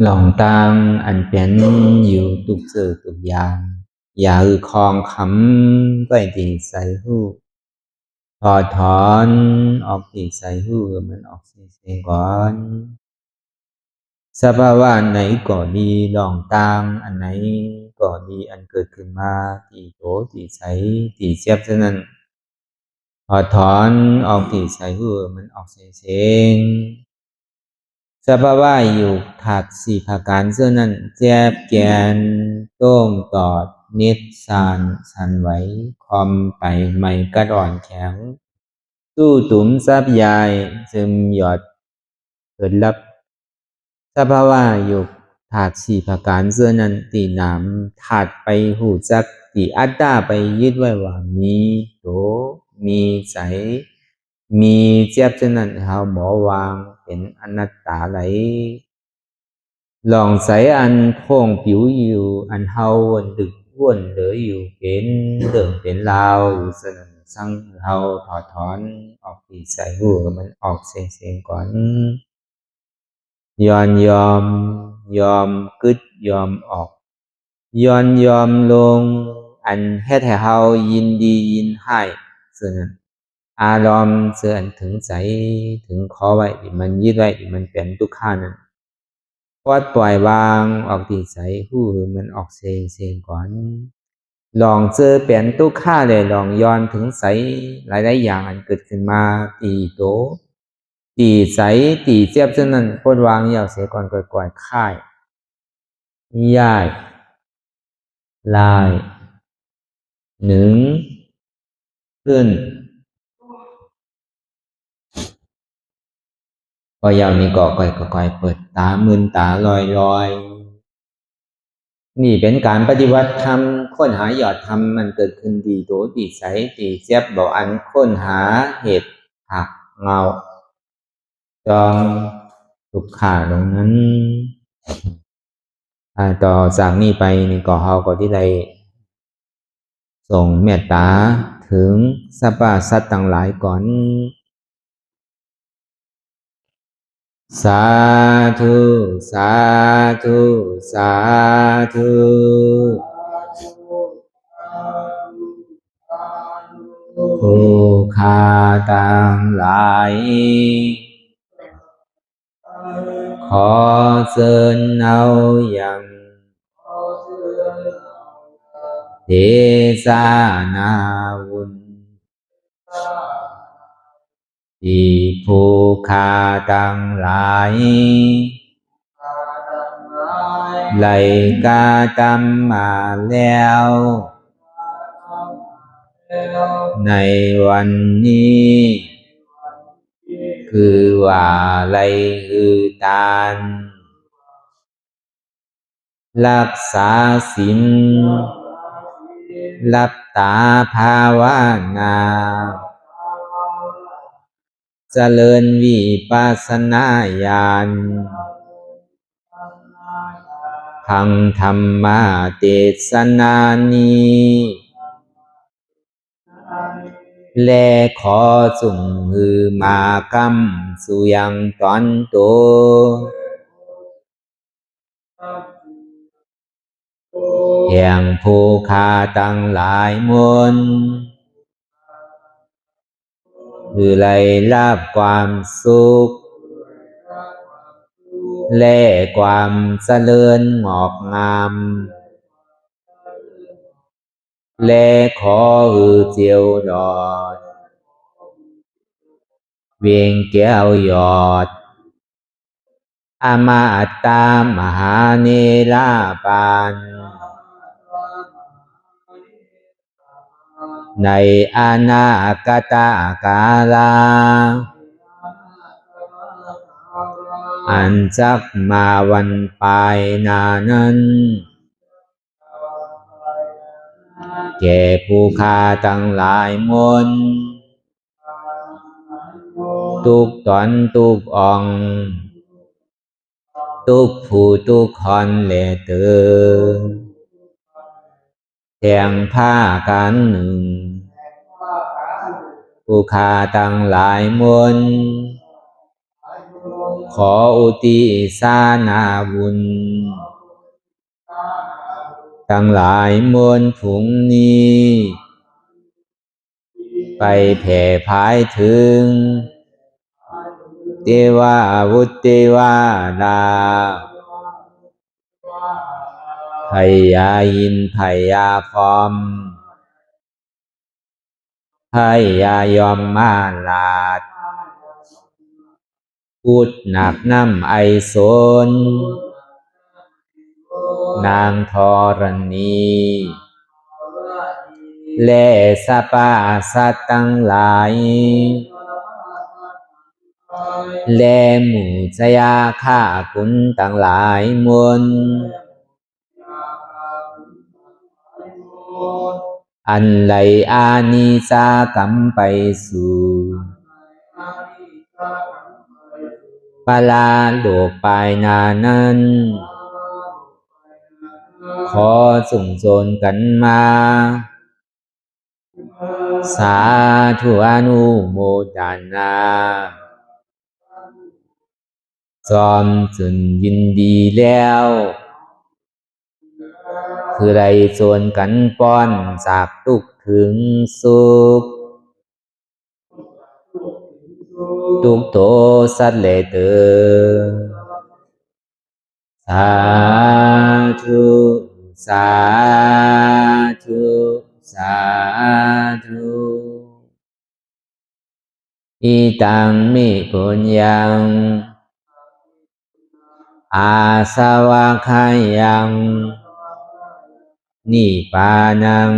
หลองตังอันเป็นอยู่ทุกสื่อทุกอย่างอย่าคลองคำไว้ที่ใส่หูพอถอนออกที่ใส่หูมันออกเสียงก่อนสภาวะไหนก็ดีลองตามอันไหนก็ดีอันเกิดขึ้นมาที่โตที่ใสที่เสียบฉะนั้นพอถอนออกที่ใสหูมันออกเสียงสภาวะอยู่ถักสี่ภาการเสื้อนั้นแจบแกนต้งตอดนิดสานสันไหวคอมไปไม่กระดอนแข็งสู้ตุ๋มซับยายซึมหยอดเกิดลับสภาวะอยู่ถาดสี่ประการเสื้อนั้นตีหนามถาดไปหูจักตีอัตตาไปยึดไว้ว่ามีโตมีใจมีเจ็บฉะนั้นเฮาหมอวางเป็นอนัตตาไหลลองใส่อันโค้งผิวอยู่อันเฮาวนดึกวนเหลืออยู่เป็นเรื่องเป็นราวอยู่สนั่นสั่งเฮาถอดถอนออกที่ใส่หูมันออกเสียงก่อนยอมกึดยอมออกยอมลงอันเฮ็ดให้เฮายินดียินให้ส่วนนั้นอารมณ์เสื่อถึงใจถึงขอไว้มันยึดไว้มันเป็นทุกขานั้นปล่อยวางออกที่ใจหูมันออกเสียงก่อนลองเจอเป็นทุกขาเลยลองย้อนถึงใสหลายๆอย่างอันเกิดขึ้นมาตีโตตีใสตีเจ็บฉะนั้นปลดวางยาวเสียก่อนก่อยๆค่ายย่ายลายหนึ่งขึ้นพอยาวนี้ก็ก่อยเปิดตามึนตาลอยนี่เป็นการปฏิบัติธรรมค้นหายอดธรรมมันเกิดขึ้นดีโตดีใสดีเจ็บบอกอันค้นหาเหตุหักเงาจองทุกขาตรงนั้นต่อจากนี้ไปนี่ก็เฮาก็ที่ได้ส่งเมตตาถึงสรรพสัตว์ต่างหลายก่อนสาธุสาธุสาธุผู้ฆ่าต่างหลายขอเชิญเอาอย่างเทศนาวุญที่ผู้ฆ่าต่างหลายไหลกาตามมาแล้วในวันนี้คือว่าไหลอือตานรักษาศีลหลับตาภาวนาเจริญวิปัสสนาญาณพังธรรมเทศนานี้และขอสุ่มหือมากรรมสุยังตอนโตแห่งผู้ฆ่าตั้งหลายมนคือไล่ลาบความสุขและความเจริญงอกงามและขอหือเจียวดอดเวียงแก้วยอดอมาตามหาเนรปานในอนาคตกาลาอันจักมาวันปลายนานั้นแก่ผู้ฆ่าตั้งหลายมนทุกตอนทุกอ่องทุกผู้ทุกคนและเตอแทงผ้ากันหนึ่งผู้ฆ่าตั้งหลายมน ขออุทิศนาบุญทั้งหลายมวลผุงนี้ไปแผ่พายถึงเทวาวุตเทวาดาพญาอินทร์พญาพรหมพญายมมาราชพูดหนักน้ำไอโซนนางธรณีและสรรพสัตว์ทั้งหลายและหมู่ชยาข้าคุณทั้งหลายมวลอันไหลอานิสากรรมไปสู่ปลาโลกปลายนานั้นขอส่งโจนกันมาสาธุอนุโมทนาจอมจุนยินดีแล้วคือไรโจนกันป้อนจากทุกข์ถึงสุขทุกโตสัตว์เลเตอสาธุสาธุสาธุอิตังมิปุญญังอาสวะคายังนิพพานัง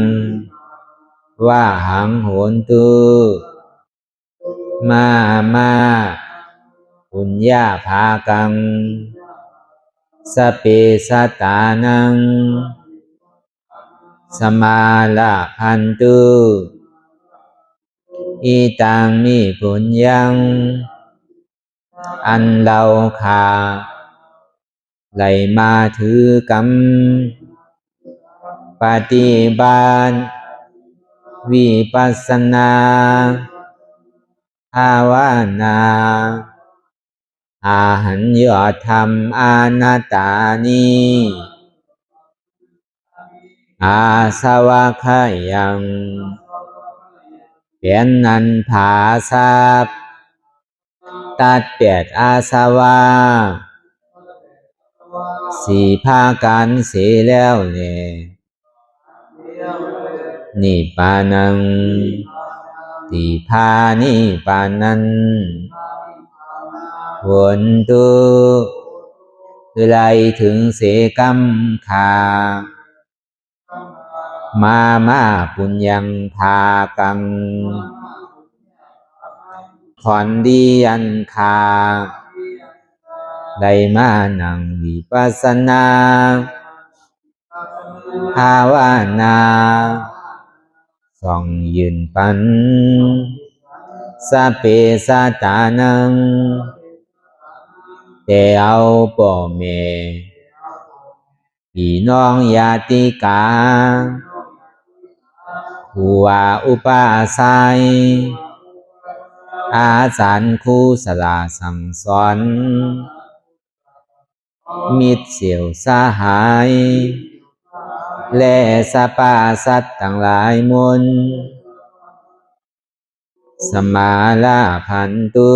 วะหังโหนตุมาปุญญาภากังสเปสัตตานังสมาลาพันตุอิตังมิปุญญังอันเราขาไหลมาถือกรรมปฏิบัติวิปัสสนาภาวนาอาหันยอดธรรมอานัตตานิอาสวะคายังเป็นนันผาทรัพย์ตัดเปียดอาสวะสี่ภากันเสียแล้วเนี่ยนิพพานังติพานิพพานันหนตุคือไรถึงเสกรรมขามาปุญญังภากังขอนดีอันคาได้มานังวิปัสสนาภาวนาส่องยืนปันสัพเพสัตตานังแต่เอาป่อแม่พี่น้องญาติกาผู้ว่าอุปาสัยอาจารย์ครูสลาสั่งสอนมิตรเสี่ยวสหายและสรรพสัตว์ทั้งหลายมวลสมาลาพันตุ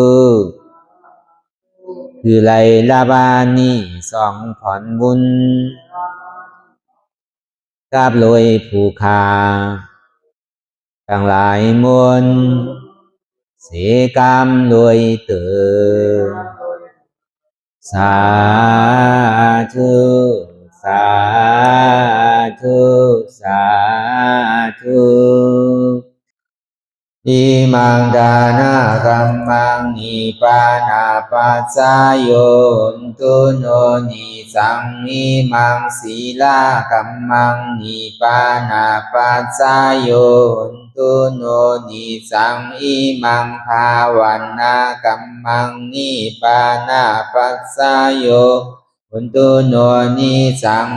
คือไลลาบานีสองผ่อนบุญกับลอยผู้คาทั้งหลายมวลเสกรรมลอยเติมสาธุสาธุสาธุอิมังดานากัมมังนิปานาปัสสายโยนตุโนนิสังอิมังศีลากัมมังนิปานาปัสสายโยนตุโนนิสังอิมังภาวันนากัมมังนิปานาปัสสายโยนตุโนนิสัง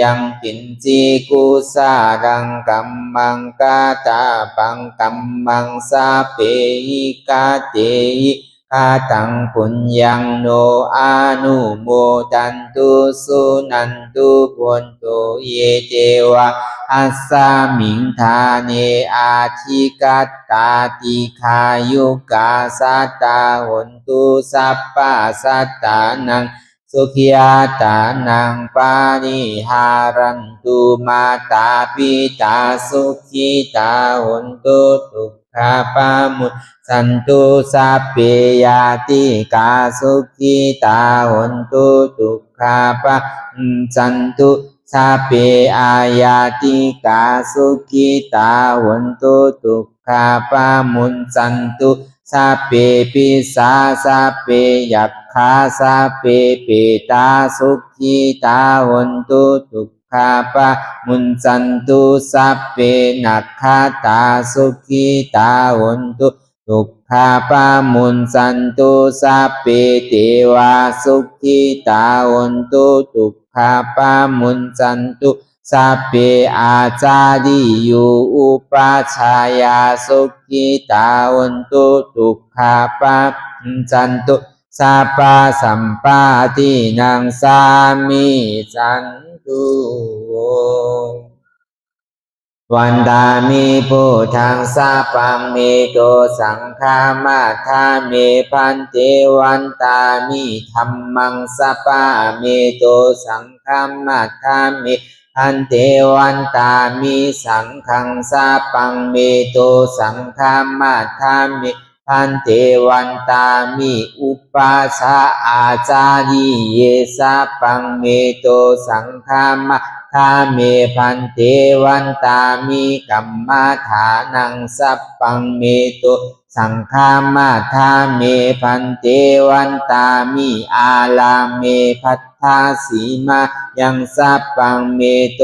ยังกินจีกุสาดังกัมมังกาตาปังกัมมังสาเปหิกาเตหิ คาตังปุญญังโนอานุโมดันตุสุนันตุพุนตุเยเจวะอัสสามิงทาเนอาทิกัตตาติขายุกาสัตตาหนตุสัพพะสัตตานังสุขิยาตานังปานิหารันตุมาตาปิตาสุขิตาหนตุทุกขาปามุสันตุสัพเพยาติกาสุขิตาหนตุทุกขาปาสันตุสัพเพอายาติกาสุขิตาหนตุทุกขาปามุสันตุสัพเพปิสาสัพเพยัคฆาสัพเพเปตาสุขิตาหนตุทุกขาปามุสันตุสัพเพนัคขตาสุขิตาหนตุทุกขาปามุสันตุสัพเพเทวาสุขิตาหนตุทุกขาปามุสันตุสัพเพอาจาริยุอุปัชฌายาสุขิตาหนตุทุกขาปามุสันตุสัพพะสัมปาทินังสามิสันตุวันตามิพุทธังสัพพังเมโตสังฆามาทาเมพันเตวันตามิธัมมังสัพพะเมโตสังฆามาทาเมพันเตวันตามิสังฆังสัพพังเมโตสังฆามาทาเมพันเตวันตามิอุปัสสะอาจาริเยสัพพังเมโตสังฆามาทาเมพันเตวันตามิกัมมาฐานังสัพพังเมโตสังฆามาทาเมพันเตวันตามิอาลาเมพัทธาสีมายังสัพพังเมโต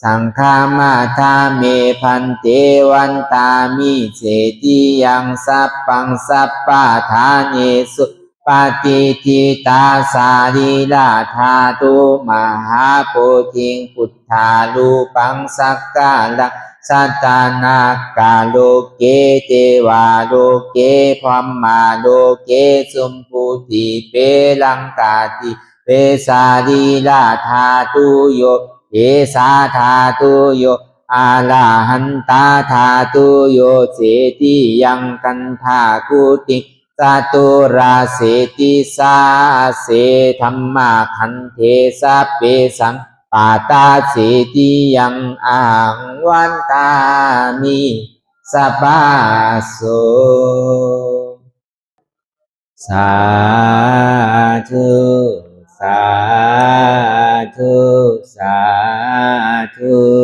สังฆามาทาเมพันเตวันตามิเจติยังสัพพังสัพพะทาเนสุปฏิทิตาสาริลาธาตุมหาโพธิงพุทธาลูปังสักกาลังสัตตานากาโลเกเทวาโลเกพัมมาโลเกสุมพุติเปลังกาติเปสาริลาธาตุโยเอสาธาตุโยอาลาหันตาธาตุโยเสติยังกันธากุติสตุราเสติสาเสธัมมาคันเทสะเปสังปาตาเสติยังอังวันตามิสัพพะโสสาธุสาธุสาธุ